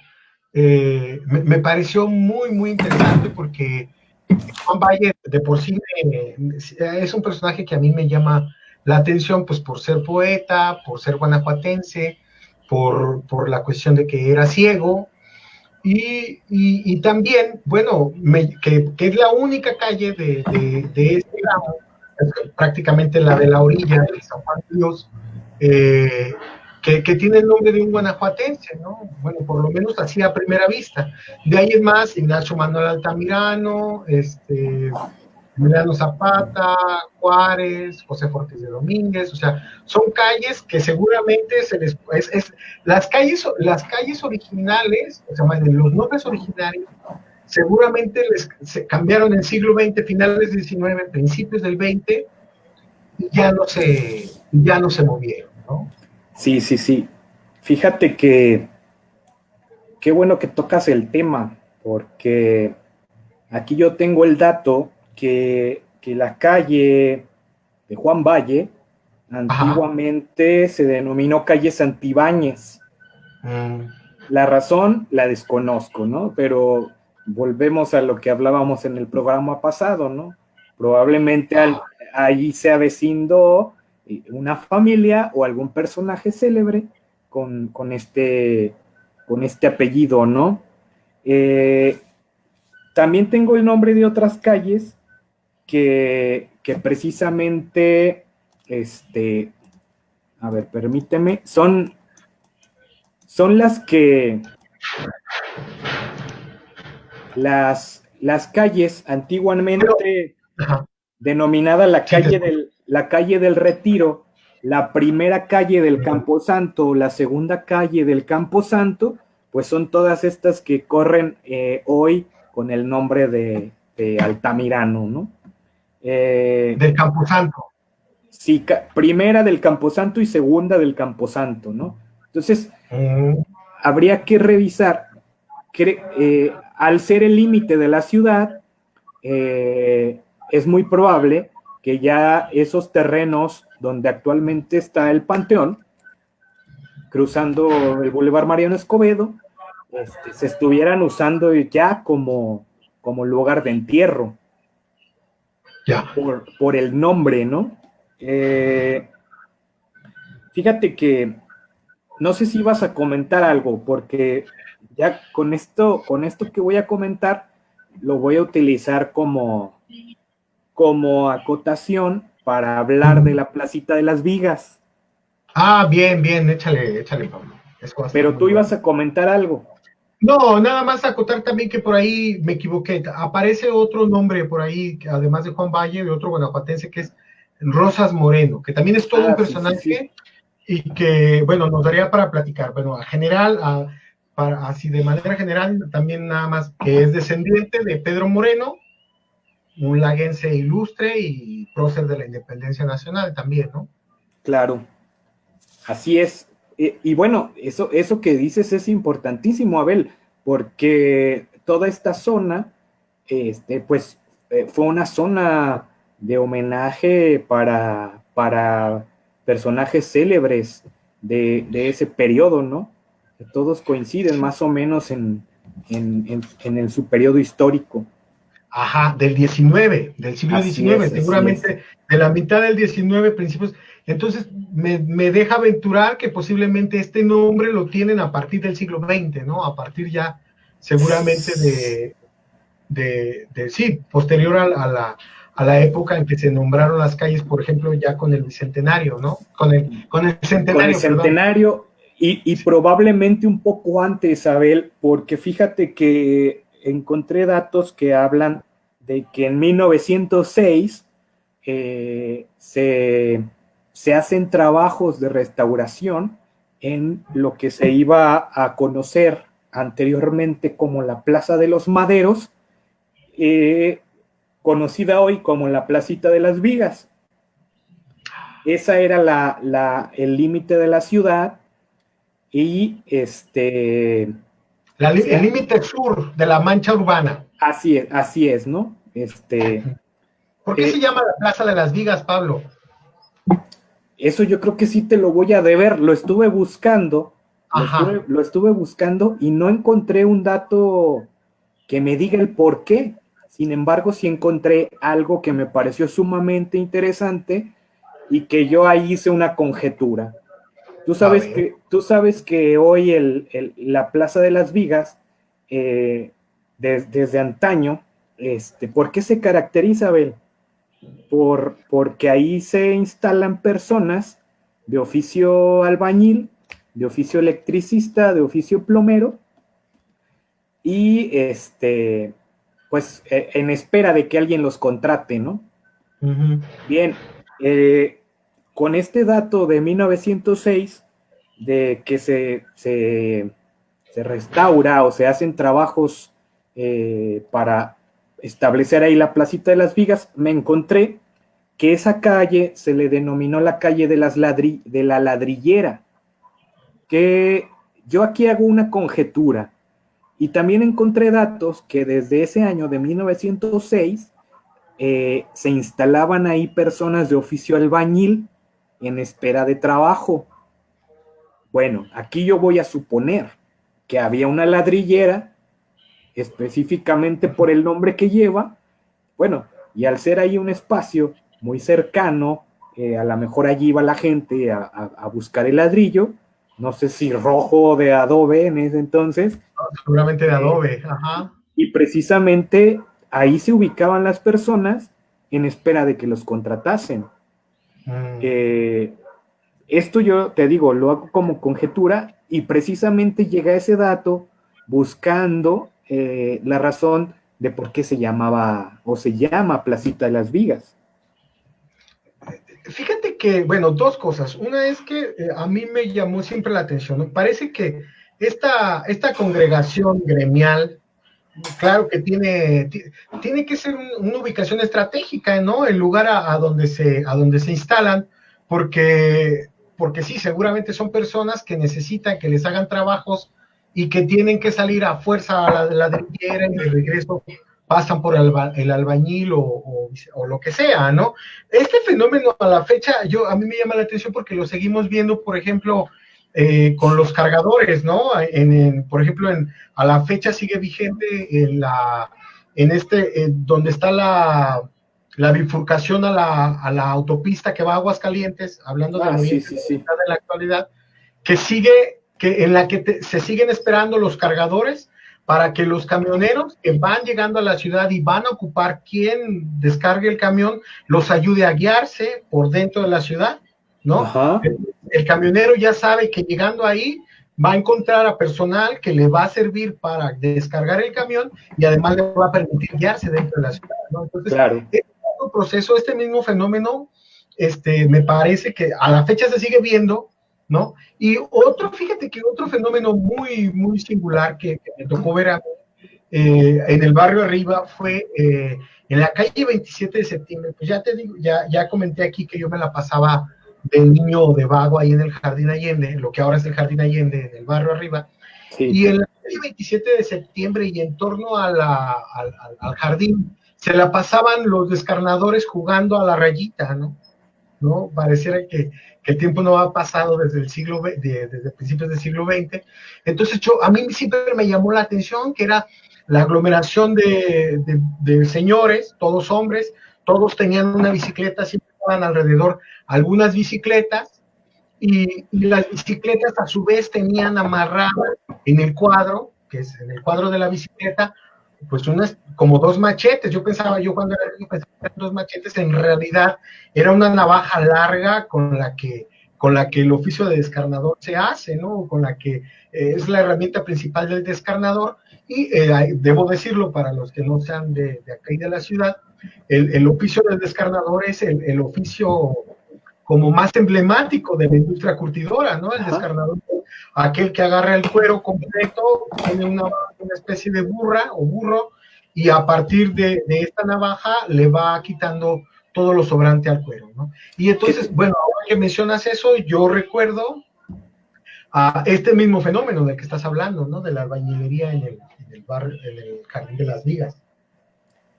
muy, muy interesante porque Juan Valle de por sí es un personaje que a mí me llama la atención, pues por ser poeta, por ser guanajuatense, por la cuestión de que era ciego, y también, bueno, que es la única calle de este lado, prácticamente la de la orilla de San Juan de Dios, que tiene el nombre de un guanajuatense, ¿no? Bueno, por lo menos así a primera vista. De ahí es más, Ignacio Manuel Altamirano, Emiliano Zapata, Juárez, José Ortiz de Domínguez, o sea, son calles que seguramente las calles originales, o sea, los nombres originarios, seguramente se cambiaron en el siglo XX, finales del XIX, principios del XX, y ya no se movieron, ¿no? Sí. Fíjate que qué bueno que tocas el tema, porque aquí yo tengo el dato que la calle de Juan Valle antiguamente se denominó calle Santibáñez. La razón la desconozco, ¿no? Pero volvemos a lo que hablábamos en el programa pasado, ¿no? Probablemente ahí se avecindó una familia o algún personaje célebre con este apellido, ¿no? También tengo el nombre de otras calles que precisamente, a ver, permíteme, son las que las calles antiguamente denominada la calle del Retiro, la primera calle del Camposanto, la segunda calle del Camposanto, pues son todas estas que corren hoy con el nombre de Altamirano, ¿no? Del Camposanto. Sí, primera del Camposanto y segunda del Camposanto, ¿no? Entonces, habría que revisar que al ser el límite de la ciudad, es muy probable que ya esos terrenos donde actualmente está el Panteón, cruzando el Boulevard Mariano Escobedo, se estuvieran usando ya como lugar de entierro, Ya. por el nombre, ¿no? Fíjate que no sé si vas a comentar algo, porque ya con esto que voy a comentar, lo voy a utilizar como acotación para hablar de la placita de las Vigas. Ah, bien, bien, échale, Pablo. Eso va a estar Pero muy tú bueno. ibas a comentar algo. No, nada más acotar también que por ahí me equivoqué. Aparece otro nombre por ahí, además de Juan Valle, de otro guanajuatense que es Rosas Moreno, que también es todo un Ah, sí, sí, sí. personaje y que, bueno, nos daría para platicar. Bueno, a general, así de manera general, también nada más que es descendiente de Pedro Moreno, un laguense ilustre y prócer de la independencia nacional también, ¿no? Claro, así es. Y bueno, eso que dices es importantísimo, Abel, porque toda esta zona, pues, fue una zona de homenaje para personajes célebres de ese periodo, ¿no? Todos coinciden más o menos en su periodo histórico. Ajá, del 19, del siglo Así XIX, es, así es. seguramente de la mitad del 19, principios. Entonces, me deja aventurar que posiblemente este nombre lo tienen a partir del siglo XX, ¿no? A partir ya, seguramente sí, posterior a la época en que se nombraron las calles, por ejemplo, ya con el bicentenario, ¿no? Con el Con el centenario, perdón. centenario y probablemente un poco antes, Abel, porque fíjate que encontré datos que hablan de que en 1906 se hacen trabajos de restauración en lo que se iba a conocer anteriormente como la Plaza de los Maderos, conocida hoy como la Placita de las Vigas. Esa era el límite de la ciudad y El límite sur de la mancha urbana. así es, ¿no? ¿Por qué se llama la Plaza de las Vigas, Pablo? Eso yo creo que sí te lo voy a deber. Lo estuve buscando, Ajá. lo estuve buscando y no encontré un dato que me diga el por qué. Sin embargo, sí encontré algo que me pareció sumamente interesante y que yo ahí hice una conjetura. A ver. Tú sabes que hoy la Plaza de las Vigas, desde antaño, ¿por qué se caracteriza, Abel? Porque ahí se instalan personas de oficio albañil, de oficio electricista, de oficio plomero, y pues en espera de que alguien los contrate, ¿no? Uh-huh. Bien, con este dato de 1906, de que se restaura o se hacen trabajos para establecer ahí la placita de las Vigas, me encontré que esa calle se le denominó la calle de la ladrillera, que yo aquí hago una conjetura. Y también encontré datos que desde ese año de 1906 se instalaban ahí personas de oficio albañil en espera de trabajo. Bueno, aquí yo voy a suponer que había una ladrillera, específicamente por el nombre que lleva. Bueno, y al ser ahí un espacio muy cercano, a lo mejor allí iba la gente a buscar el ladrillo, no sé si rojo o de adobe en ese entonces. Seguramente de adobe. Ajá. Y precisamente ahí se ubicaban las personas en espera de que los contratasen. Esto yo te digo, lo hago como conjetura y precisamente llega ese dato buscando la razón de por qué se llamaba o se llama Placita de las Vigas. Fíjate que, bueno, dos cosas. Una es que a mí me llamó siempre la atención, ¿no? Parece que esta congregación gremial, claro que tiene que ser una ubicación estratégica, ¿no? El lugar a donde se instalan, porque sí, seguramente son personas que necesitan que les hagan trabajos y que tienen que salir a fuerza a la ladrillera y de regreso pasan por el albañil o lo que sea, ¿no? Este fenómeno a la fecha, a mí me llama la atención porque lo seguimos viendo, por ejemplo, con los cargadores, ¿no? Por ejemplo, a la fecha sigue vigente donde está la bifurcación a la autopista que va a Aguascalientes, hablando del oriente de la actualidad, en la que se siguen esperando los cargadores para que los camioneros que van llegando a la ciudad y van a ocupar quien descargue el camión, los ayude a guiarse por dentro de la ciudad, ¿no? Ajá. El camionero ya sabe que llegando ahí va a encontrar a personal que le va a servir para descargar el camión y además le va a permitir guiarse dentro de la ciudad, ¿no? Entonces, claro. este mismo proceso, este mismo fenómeno, me parece que a la fecha se sigue viendo, ¿no? Y fíjate que otro fenómeno muy, muy singular que me tocó ver en el barrio arriba fue en la calle 27 de septiembre. Pues ya te digo, ya comenté aquí que yo me la pasaba de niño de vago ahí en el Jardín Allende, lo que ahora es el Jardín Allende, en el barrio arriba. Sí. Y en la calle 27 de septiembre y en torno al jardín, se la pasaban los descarnadores jugando a la rayita, ¿no? Pareciera que el tiempo no ha pasado desde desde principios del siglo XX. Entonces a mí siempre me llamó la atención que era la aglomeración de señores, todos hombres, todos tenían una bicicleta, siempre estaban alrededor algunas bicicletas, y las bicicletas a su vez tenían amarradas en el cuadro, que es en el cuadro de la bicicleta, pues como dos machetes. Yo cuando era niño pensaba que eran dos machetes, en realidad era una navaja larga con la que el oficio de descarnador se hace, ¿no? Con la que es la herramienta principal del descarnador. Y debo decirlo para los que no sean de acá y de la ciudad, el oficio del descarnador es el oficio como más emblemático de la industria curtidora, ¿no? El descarnador, aquel que agarra el cuero completo, tiene una especie de burra o burro, y a partir de esta navaja le va quitando todo lo sobrante al cuero, ¿no? Y entonces, bueno, ahora que mencionas eso, yo recuerdo a este mismo fenómeno del que estás hablando, ¿no? De la albañilería en el barrio, en el Jardín de las Vigas.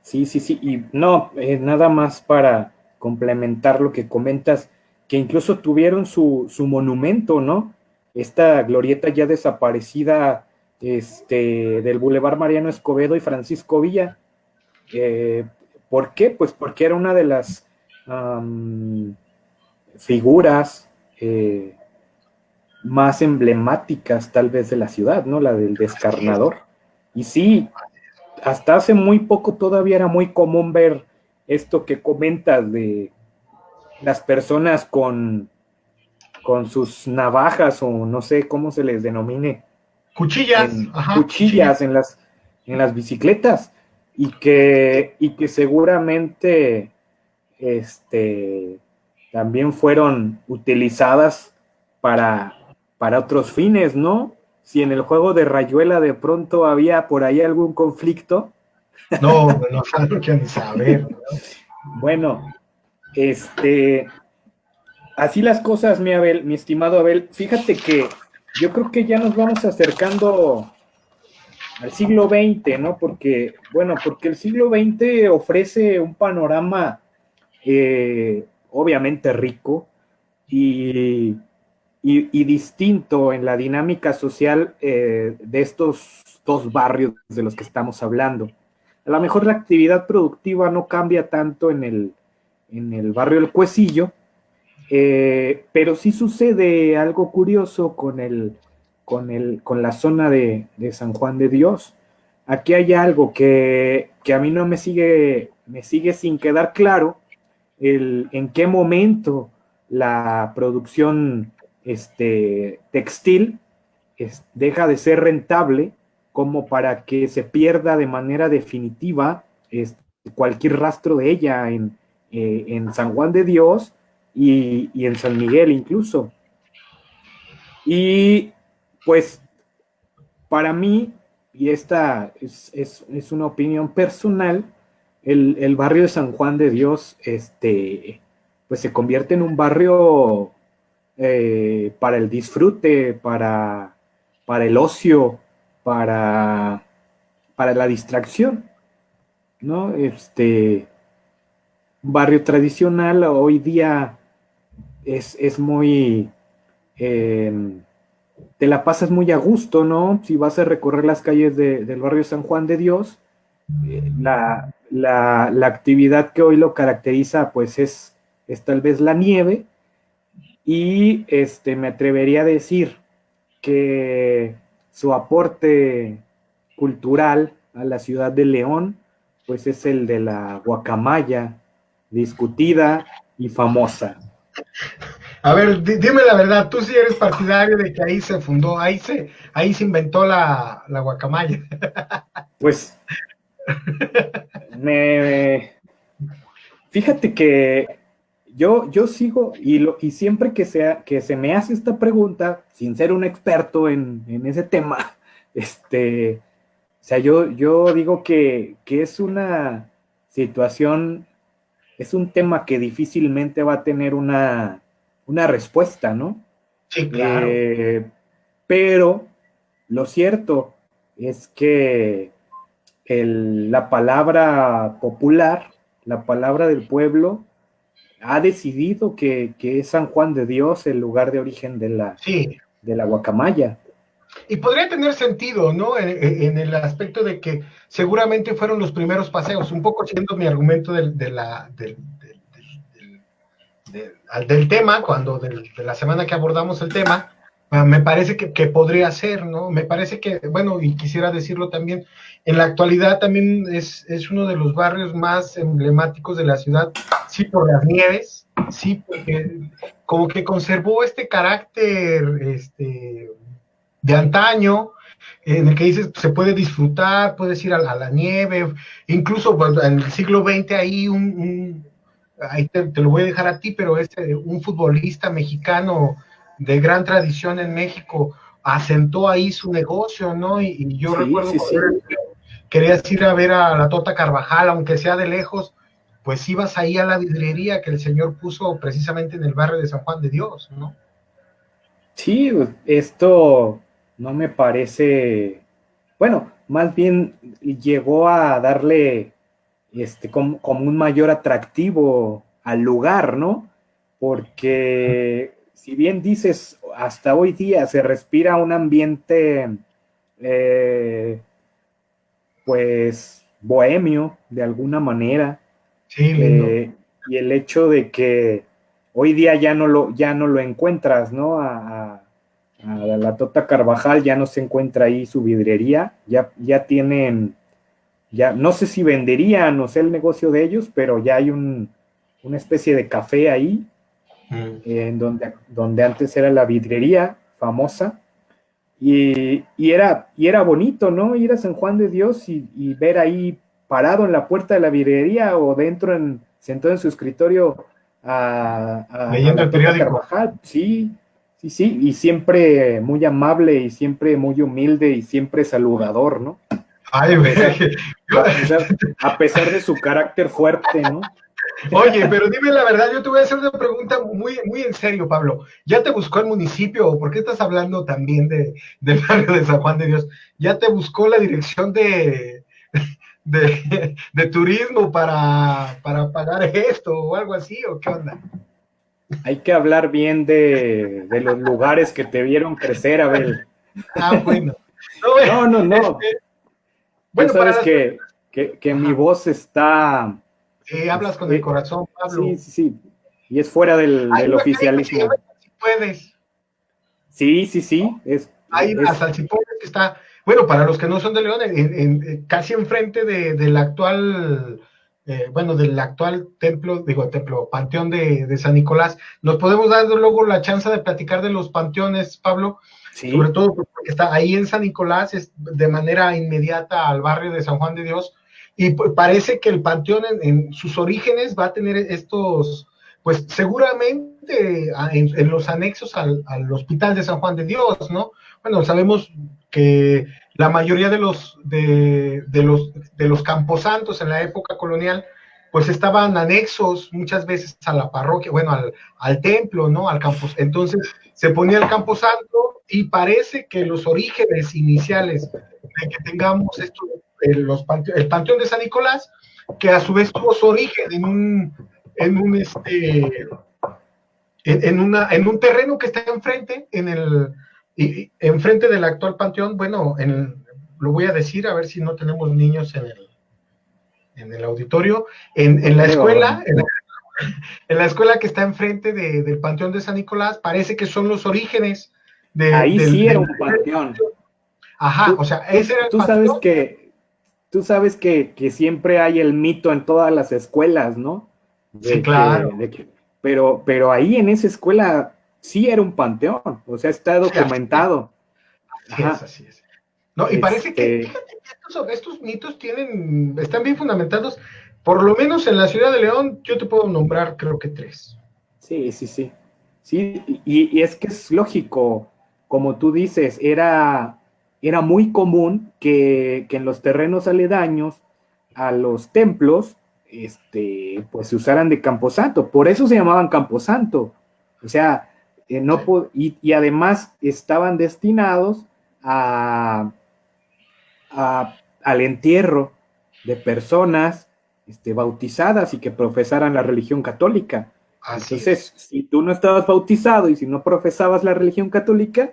Sí, y no, nada más para complementar lo que comentas, que incluso tuvieron su monumento, ¿no? Esta glorieta ya desaparecida del Boulevard Mariano Escobedo y Francisco Villa. ¿Por qué? Pues porque era una de las figuras más emblemáticas tal vez de la ciudad, ¿no? La del descarnador. Y sí, hasta hace muy poco todavía era muy común ver esto que comentas de las personas con sus navajas o no sé cómo se les denomine. Cuchillas. Cuchillas en las bicicletas y que seguramente también fueron utilizadas para otros fines, ¿no? Si en el juego de Rayuela de pronto había por ahí algún conflicto. No quiero ni saber, ¿no? Bueno, así las cosas, mi estimado Abel. Fíjate que yo creo que ya nos vamos acercando al siglo XX, ¿no? Porque el siglo XX ofrece un panorama obviamente rico y distinto en la dinámica social de estos dos barrios de los que estamos hablando. A lo mejor la actividad productiva no cambia tanto en el barrio El Cuecillo, pero sí sucede algo curioso con la zona de San Juan de Dios. Aquí hay algo que a mí no me sigue sin quedar claro, en qué momento la producción textil deja de ser rentable como para que se pierda de manera definitiva cualquier rastro de ella en San Juan de Dios y en San Miguel incluso. Y pues para mí, y esta es una opinión personal, el barrio de San Juan de Dios pues se convierte en un barrio para el disfrute, para el ocio, para, para la distracción, ¿no? Barrio tradicional hoy día es muy, te la pasas muy a gusto, ¿no? Si vas a recorrer las calles del barrio San Juan de Dios, la actividad que hoy lo caracteriza, pues es tal vez la nieve, y me atrevería a decir que su aporte cultural a la ciudad de León, pues es el de la guacamaya, discutida y famosa. A ver, dime la verdad, tú sí eres partidario de que ahí se fundó, ahí se inventó la guacamaya. Pues fíjate que yo sigo y siempre que se me hace esta pregunta, sin ser un experto en ese tema, o sea, yo digo que es una situación, es un tema que difícilmente va a tener una respuesta, ¿no? Sí, claro. Pero lo cierto es que la palabra popular, la palabra del pueblo, ha decidido que es San Juan de Dios el lugar de origen Sí. de la guacamaya. Y podría tener sentido, ¿no? En el aspecto de que seguramente fueron los primeros paseos, un poco siendo mi argumento del tema, de la semana que abordamos el tema, me parece que podría ser, ¿no? Me parece que, bueno, y quisiera decirlo también, en la actualidad también es uno de los barrios más emblemáticos de la ciudad, sí por las nieves, sí porque como que conservó este carácter, de antaño, en el que dices, se puede disfrutar, puedes ir a la nieve, incluso pues, en el siglo XX ahí ahí te lo voy a dejar a ti, pero un futbolista mexicano de gran tradición en México asentó ahí su negocio, ¿no? Y yo Sí, recuerdo sí, cuando sí. querías ir a ver a la Tota Carvajal, aunque sea de lejos, pues ibas ahí a la vidriería que el señor puso precisamente en el barrio de San Juan de Dios, ¿no? Sí, esto no me parece, bueno, más bien llegó a darle como un mayor atractivo al lugar, ¿no? Porque si bien dices, hasta hoy día se respira un ambiente, eh, pues, bohemio, de alguna manera, Sí, lindo. eh, y el hecho de que hoy día ya no lo encuentras, ¿no? A la Tota Carvajal ya no se encuentra ahí su vidrería, ya tienen, ya no sé si venderían, no sé el negocio de ellos, pero ya hay una especie de café ahí, en donde antes era la vidrería famosa, y era bonito, ¿no? Ir a San Juan de Dios y ver ahí parado en la puerta de la vidrería o sentado en su escritorio a Leyendo la el Tota periódico. Carvajal. Sí, sí, sí, y siempre muy amable y siempre muy humilde y siempre saludador, ¿no? Ay, A güey. pesar, a pesar de su carácter fuerte, ¿no? Oye, pero dime la verdad, yo te voy a hacer una pregunta muy, muy en serio, Pablo. ¿Ya te buscó el municipio o por qué estás hablando también del barrio de San Juan de Dios? ¿Ya te buscó la dirección de turismo para pagar esto o algo así o qué onda? Hay que hablar bien de los lugares que te vieron crecer, Abel. Ah, bueno. No, No, no, no. Tú bueno, para sabes las personas. que mi Ajá. voz está. Hablas con el corazón, Sí, Pablo. sí, sí. Y es fuera Hay del una clínica que se llama oficialismo. Si Puedes. Sí, sí, sí. Hay una Salsipones que está, bueno, para los que no son de León, casi enfrente del actual, bueno, del actual templo, panteón de San Nicolás. Nos podemos dar luego la chance de platicar de los panteones, Pablo, sobre sí, todo porque está ahí en San Nicolás, es de manera inmediata al barrio de San Juan de Dios, y parece que el panteón en sus orígenes va a tener estos, pues seguramente en los anexos al hospital de San Juan de Dios, ¿no? Bueno, sabemos que la mayoría de los camposantos en la época colonial, pues estaban anexos muchas veces a la parroquia, bueno, al templo, ¿no? Al campos. Entonces se ponía el camposanto y parece que los orígenes iniciales de que tengamos el Panteón de San Nicolás, que a su vez tuvo su origen en un terreno que está enfrente, enfrente del actual panteón. Bueno, lo voy a decir, a ver si no tenemos niños en el auditorio, en la escuela, en la escuela que está enfrente del Panteón de San Nicolás, parece que son los orígenes ahí sí era un panteón. Ajá, o sea, ese era el panteón. Tú sabes que siempre hay el mito en todas las escuelas, ¿no? Sí, claro. Pero ahí en esa escuela sí era un panteón, o sea, está documentado. Así es. No, y parece que, fíjate, estos mitos están bien fundamentados, por lo menos en la ciudad de León. Yo te puedo nombrar, creo que 3. Sí. Sí, y es que es lógico, como tú dices, era muy común que en los terrenos aledaños a los templos, pues se usaran de camposanto. Por eso se llamaban camposanto. O sea, y además estaban destinados al entierro de personas bautizadas y que profesaran la religión católica. Entonces, si tú no estabas bautizado y si no profesabas la religión católica,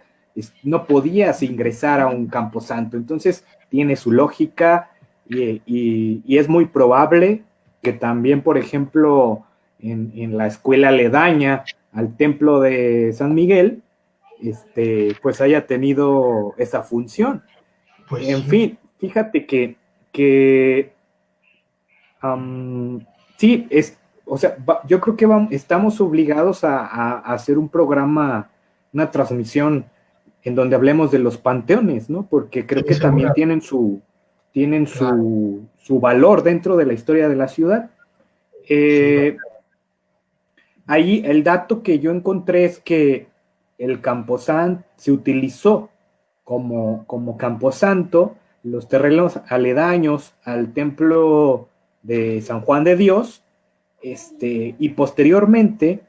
no podías ingresar a un camposanto. Entonces, tiene su lógica y es muy probable que también, por ejemplo, en la escuela aledaña al templo de San Miguel, pues haya tenido esa función. Pues en fin, fíjate que sí, o sea, yo creo que estamos obligados a hacer un programa, una transmisión en donde hablemos de los panteones, ¿no? Porque creo que también tienen su valor dentro de la historia de la ciudad. Ahí el dato que yo encontré es que el camposanto se utilizó como camposanto, los terrenos aledaños al templo de San Juan de Dios, y posteriormente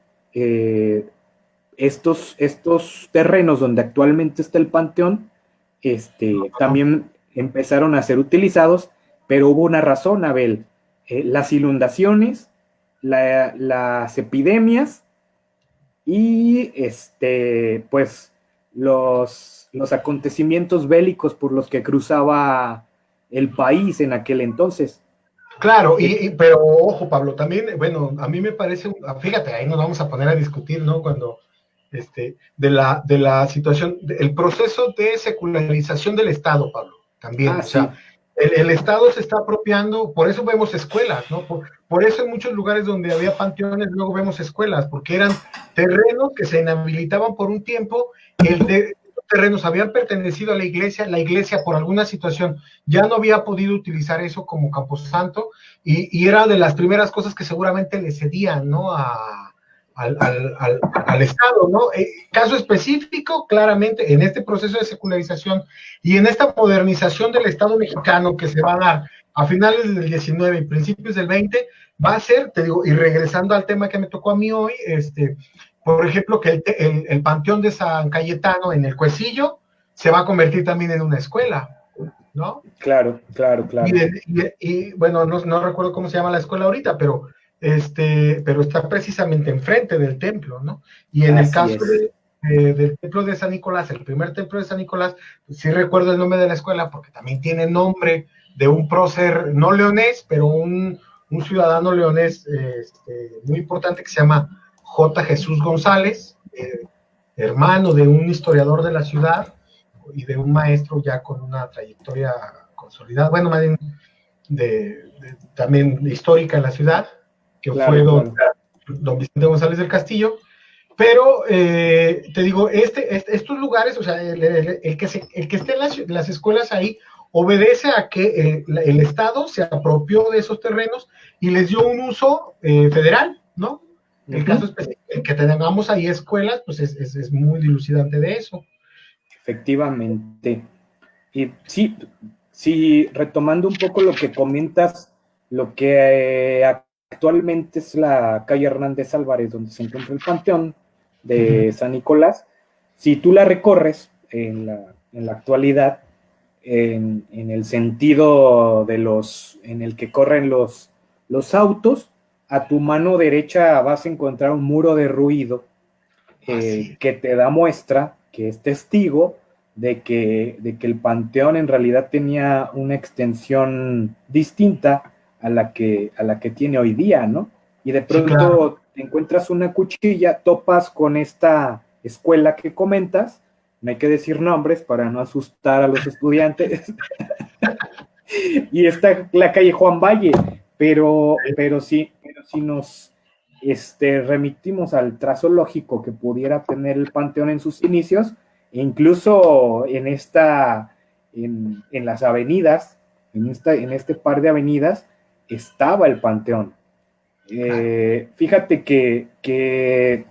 estos terrenos donde actualmente está el panteón, también empezaron a ser utilizados, pero hubo una razón, Abel. Las inundaciones, las epidemias y pues los acontecimientos bélicos por los que cruzaba el país en aquel entonces. Claro, pero ojo, Pablo, también, bueno, a mí me parece, fíjate, ahí nos vamos a poner a discutir, ¿no? Cuando, de la situación, el proceso de secularización del Estado, Pablo, también, o sea, el Estado se está apropiando, por eso vemos escuelas, ¿no? Por eso en muchos lugares donde había panteones, luego vemos escuelas, porque eran terrenos que se inhabilitaban por un tiempo, terrenos habían pertenecido a la iglesia por alguna situación ya no había podido utilizar eso como camposanto, y era de las primeras cosas que seguramente le cedían, ¿no? Al Estado, ¿no? Caso específico, claramente, en este proceso de secularización y en esta modernización del Estado mexicano que se va a dar a finales del 19 y principios del 20, va a ser, te digo, y regresando al tema que me tocó a mí hoy, por ejemplo, que el Panteón de San Cayetano en el Cuecillo se va a convertir también en una escuela, ¿no? Claro. Y bueno, no recuerdo cómo se llama la escuela ahorita, pero está precisamente enfrente del templo, ¿no? Y en el caso del templo de San Nicolás, el primer templo de San Nicolás, pues sí recuerdo el nombre de la escuela porque también tiene nombre de un prócer, no leonés, pero un ciudadano leonés muy importante que se llama J. Jesús González, hermano de un historiador de la ciudad y de un maestro ya con una trayectoria consolidada, bueno, más bien también histórica en la ciudad, que fue don Vicente González del Castillo. Pero te digo, estos lugares, o sea, el que esté en las escuelas ahí, obedece a que el Estado se apropió de esos terrenos y les dio un uso federal, ¿no? El caso específico, que tengamos ahí escuelas, pues es muy dilucidante de eso. Efectivamente. Y sí, retomando un poco lo que comentas, lo que actualmente es la calle Hernández Álvarez, donde se encuentra el panteón de San Nicolás, si tú la recorres en la actualidad, en el sentido en el que corren los autos. A tu mano derecha vas a encontrar un muro de ruido que te da muestra, que es testigo de que el panteón en realidad tenía una extensión distinta a la que tiene hoy día, ¿no? Y de pronto Sí, claro. te encuentras una cuchilla, topas con esta escuela que comentas, no hay que decir nombres para no asustar a los estudiantes, y está la calle Juan Valle, pero si nos remitimos al trazo lógico que pudiera tener el panteón en sus inicios, incluso en las avenidas, en este par de avenidas, estaba el panteón. Fíjate que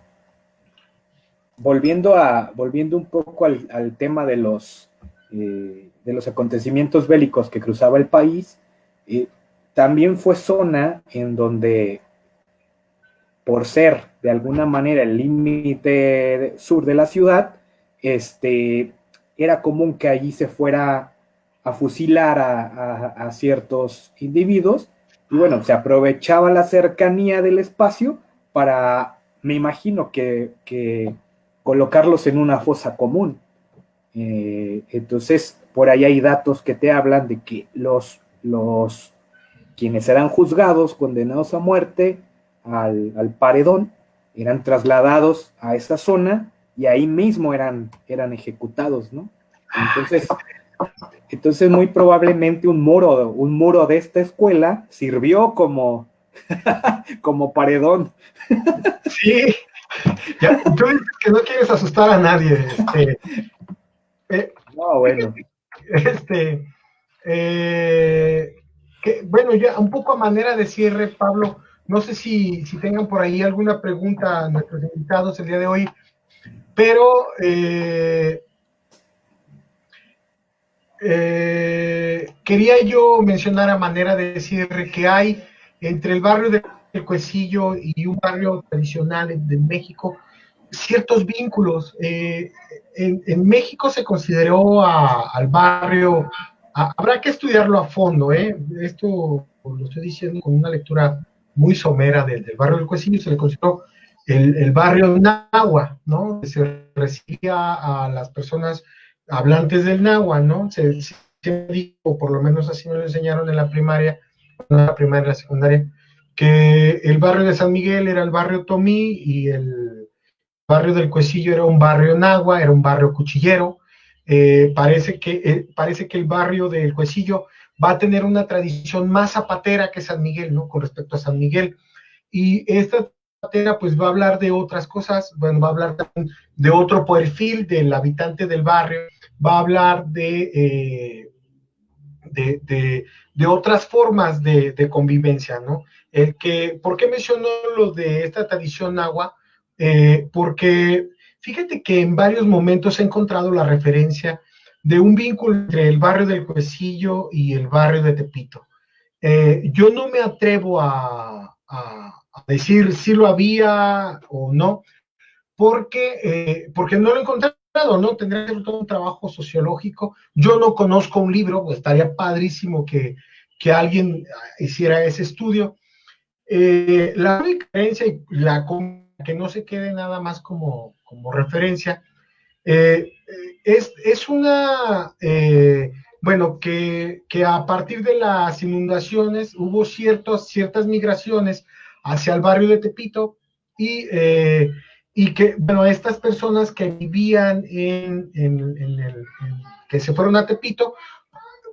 volviendo un poco al tema de los acontecimientos bélicos que cruzaba el país, también fue zona en donde, por ser de alguna manera el límite sur de la ciudad, era común que allí se fuera a fusilar a ciertos individuos, y bueno, se aprovechaba la cercanía del espacio para, me imagino que colocarlos en una fosa común. Entonces, por ahí hay datos que te hablan de que quienes eran juzgados, condenados a muerte, al paredón, eran trasladados a esa zona y ahí mismo eran ejecutados, ¿no? Entonces, entonces muy probablemente un muro de esta escuela sirvió como paredón. Sí, ya, tú dices que no quieres asustar a nadie. No, bueno. Este, bueno, ya un poco a manera de cierre, Pablo, no sé si tengan por ahí alguna pregunta a nuestros invitados el día de hoy, pero quería yo mencionar a manera de cierre que hay entre el barrio del Cuecillo y un barrio tradicional de México ciertos vínculos. En México se consideró al barrio, habrá que estudiarlo a fondo, esto lo estoy diciendo con una lectura muy somera del barrio del Cuecillo, se le consideró el barrio náhuatl, ¿no? Se recibía a las personas hablantes del náhuatl, ¿no? Se dijo, por lo menos así me lo enseñaron en la primaria, en la secundaria, que el barrio de San Miguel era el barrio Tomí y el barrio del Cuecillo era un barrio náhuatl, era un barrio cuchillero. Parece que el barrio del Cuecillo va a tener una tradición más zapatera que San Miguel, ¿no? Con respecto a San Miguel. Y esta zapatera pues va a hablar de otras cosas, bueno, va a hablar también de otro perfil del habitante del barrio, va a hablar de otras formas de convivencia, ¿no? ¿Por qué mencionó lo de esta tradición agua? Porque fíjate que en varios momentos he encontrado la referencia de un vínculo entre el barrio del Cuecillo y el barrio de Tepito. Yo no me atrevo a decir si lo había o no, porque no lo he encontrado, ¿no? Tendría que ser todo un trabajo sociológico. Yo no conozco un libro, pues estaría padrísimo que alguien hiciera ese estudio. La única diferencia y que no se quede nada más como referencia, es una, bueno, que a partir de las inundaciones hubo ciertas migraciones hacia el barrio de Tepito y que, bueno, estas personas que vivían que se fueron a Tepito,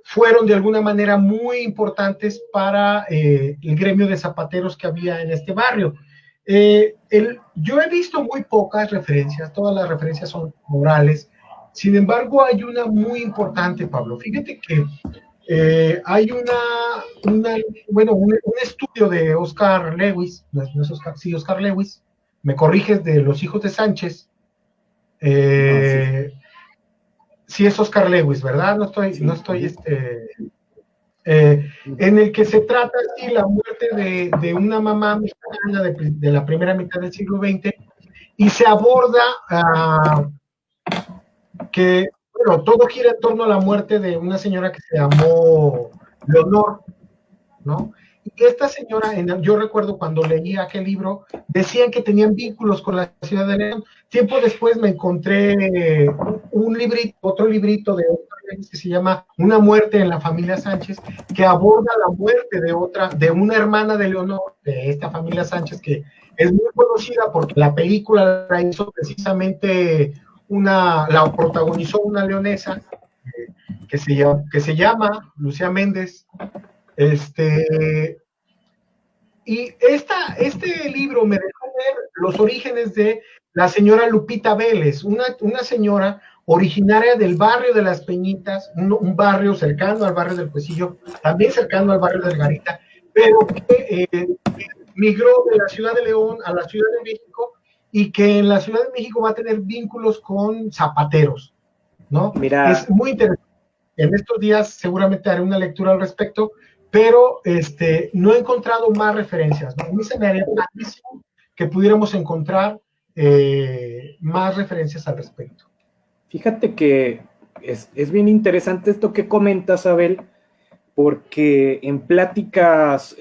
fueron de alguna manera muy importantes para el gremio de zapateros que había en este barrio. Yo he visto muy pocas referencias, todas las referencias son orales, sin embargo hay una muy importante, Pablo. Fíjate que hay un estudio de Oscar Lewis, no es Oscar, sí, Oscar Lewis, me corriges, de Los Hijos de Sánchez. No, sí, Sí es Oscar Lewis, ¿verdad? sí. No estoy en el que se trata así la muerte de una mamá mexicana de la primera mitad del siglo XX y se aborda que bueno, todo gira en torno a la muerte de una señora que se llamó Leonor, ¿no? Y esta señora, yo recuerdo cuando leí aquel libro, decían que tenían vínculos con la ciudad de León. Tiempo después me encontré un librito, otro librito de otra que se llama Una muerte en la familia Sánchez, que aborda la muerte de una hermana de Leonor, de esta familia Sánchez, que es muy conocida porque la película la hizo precisamente la protagonizó una leonesa que se llama Lucía Méndez. Y este libro me dejó ver los orígenes de la señora Lupita Vélez, una señora originaria del barrio de Las Peñitas, un barrio cercano al barrio del Cuecillo, también cercano al barrio del Garita, pero que migró de la ciudad de León a la Ciudad de México y que en la Ciudad de México va a tener vínculos con zapateros, ¿no? Mira, es muy interesante. En estos días seguramente haré una lectura al respecto, pero no he encontrado más referencias, ¿no? A mí se me haría padrísimo que pudiéramos encontrar más referencias al respecto. fíjate que es bien interesante esto que comentas, Abel, porque en pláticas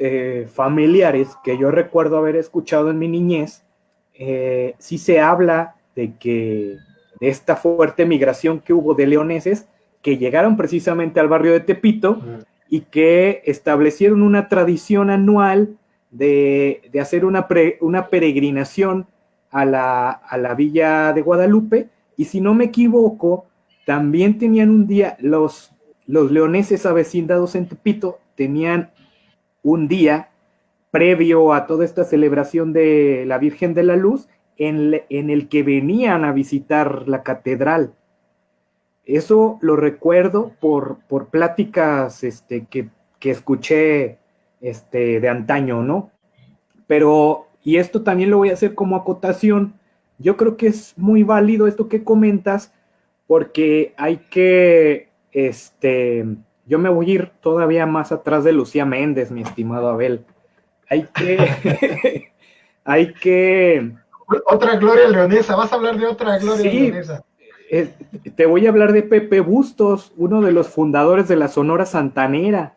familiares que yo recuerdo haber escuchado en mi niñez, sí se habla de esta fuerte migración que hubo de leoneses que llegaron precisamente al barrio de Tepito y que establecieron una tradición anual de hacer una peregrinación a la villa de Guadalupe, y si no me equivoco, también tenían un día, los leoneses avecindados en Tepito tenían un día previo a toda esta celebración de la Virgen de la Luz en el que venían a visitar la catedral. Eso lo recuerdo por pláticas que escuché de antaño, ¿no? Pero, y esto también lo voy a hacer como acotación, yo creo que es muy válido esto que comentas, porque hay que, yo me voy a ir todavía más atrás de Lucía Méndez, mi estimado Abel. Hay que, hay que... Otra gloria leonesa, vas a hablar de otra gloria Sí, leonesa. te voy a hablar de Pepe Bustos, uno de los fundadores de la Sonora Santanera.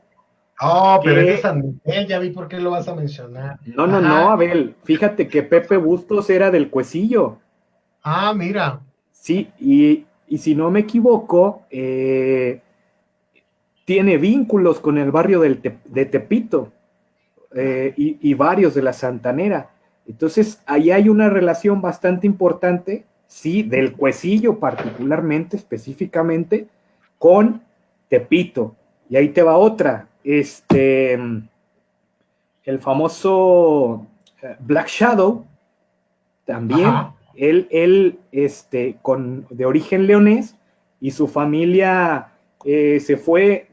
Oh, pero es de San Miguel, ya vi por qué lo vas a mencionar. No, Abel, fíjate que Pepe Bustos era del Cuecillo. Ah, mira. Sí, y si no me equivoco, tiene vínculos con el barrio de Tepito y varios de la Santanera. Entonces, ahí hay una relación bastante importante, sí, del Cuecillo particularmente, específicamente, con Tepito. Y ahí te va otra. El famoso Black Shadow, también, él de origen leonés, y su familia se fue,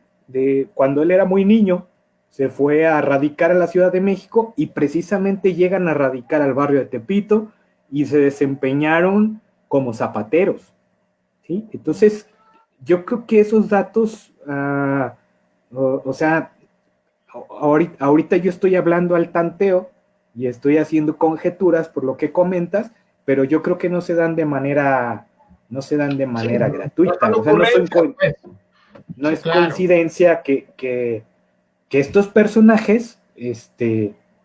cuando él era muy niño, se fue a radicar a la Ciudad de México, y precisamente llegan a radicar al barrio de Tepito y se desempeñaron como zapateros, ¿sí? Entonces, yo creo que esos datos, o sea, ahorita yo estoy hablando al tanteo y estoy haciendo conjeturas por lo que comentas, pero yo creo que no se dan de manera gratuita. No, O sea, no sí, es claro. coincidencia que estos personajes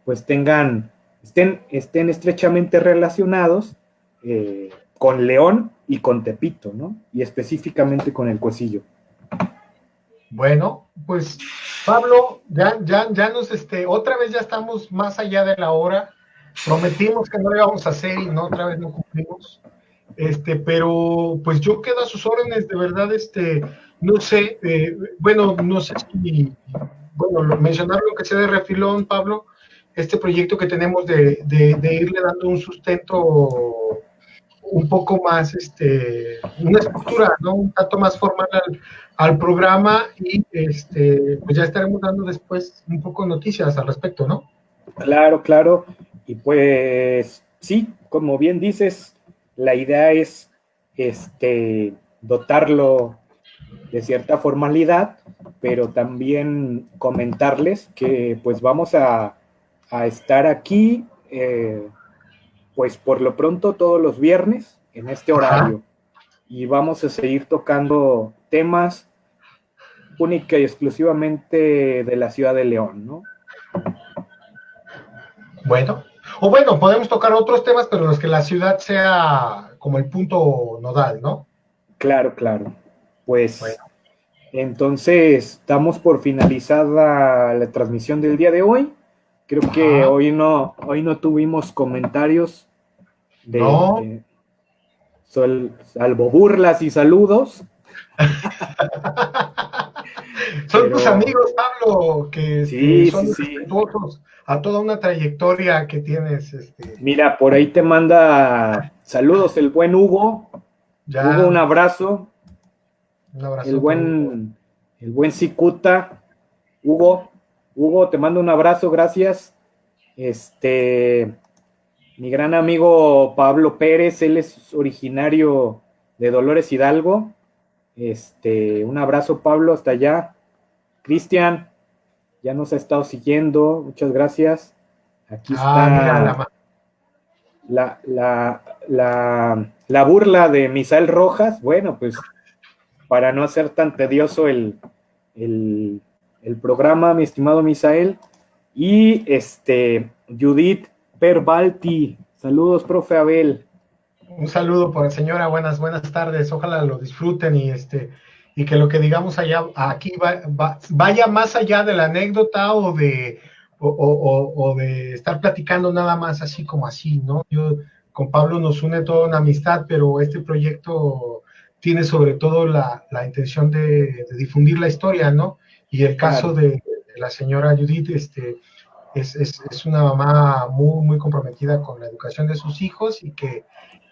pues estén estrechamente relacionados con León y con Tepito, ¿no? Y específicamente con el Cuecillo. Bueno, pues Pablo, ya nos, otra vez ya estamos más allá de la hora. Prometimos que no lo íbamos a hacer y no, otra vez no cumplimos. Pero pues yo quedo a sus órdenes, de verdad, no sé, bueno, no sé si, bueno, mencionar lo que sea de refilón, Pablo, este proyecto que tenemos de irle dando un sustento un poco más, una estructura, ¿no? Un tanto más formal al programa y, pues ya estaremos dando después un poco de noticias al respecto, ¿no? Claro. Y pues sí, como bien dices, la idea es dotarlo de cierta formalidad, pero también comentarles que pues vamos a estar aquí pues por lo pronto todos los viernes en este horario. y vamos a seguir tocando temas única y exclusivamente de la ciudad de León, ¿no? Bueno, o bueno, podemos tocar otros temas, pero los que la ciudad sea como el punto nodal, ¿no? Claro, claro. Pues Bueno. entonces damos por finalizada la transmisión del día de hoy. Creo que Ajá. hoy no tuvimos comentarios No. salvo burlas y saludos. Son tus Pero amigos, Pablo, que sí, son sí, sí. respetuosos a toda una trayectoria que tienes. Mira, por ahí te manda saludos el buen Hugo. Hugo, un Ya, abrazo. un El abrazote, Hugo. buen, el buen Cicuta. Hugo, te mando un abrazo, gracias. Mi gran amigo Pablo Pérez, él es originario de Dolores Hidalgo. Un abrazo, Pablo, hasta allá. Cristian, ya nos ha estado siguiendo, muchas gracias. Aquí Mira, está la burla de Misael Rojas. Bueno, pues para no hacer tan tedioso el programa, mi estimado Misael. Y Judith Perbalti. Saludos, profe Abel. un saludo por señora, buenas tardes. Ojalá lo disfruten y que lo que digamos allá aquí vaya más allá de la anécdota o de estar platicando nada más así como así, ¿no? Yo con Pablo nos une toda una amistad, pero este proyecto tiene sobre todo la intención de difundir la historia, ¿no? Y el caso Claro. de la señora Judith, es una mamá muy, muy comprometida con la educación de sus hijos y que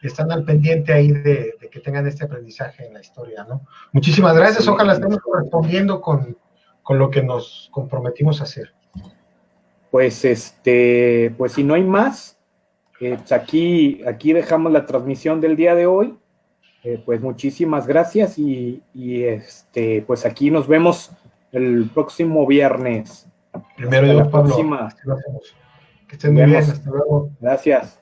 están al pendiente ahí de que tengan este aprendizaje en la historia, ¿no? Muchísimas gracias, Excelente. ojalá estemos correspondiendo con lo que nos comprometimos a hacer. Pues pues si no hay más, pues aquí dejamos la transmisión del día de hoy. Pues muchísimas gracias y pues aquí nos vemos el próximo viernes. Primero Hasta Dios, la Pablo, próxima. que estén muy bien, hasta luego. Gracias.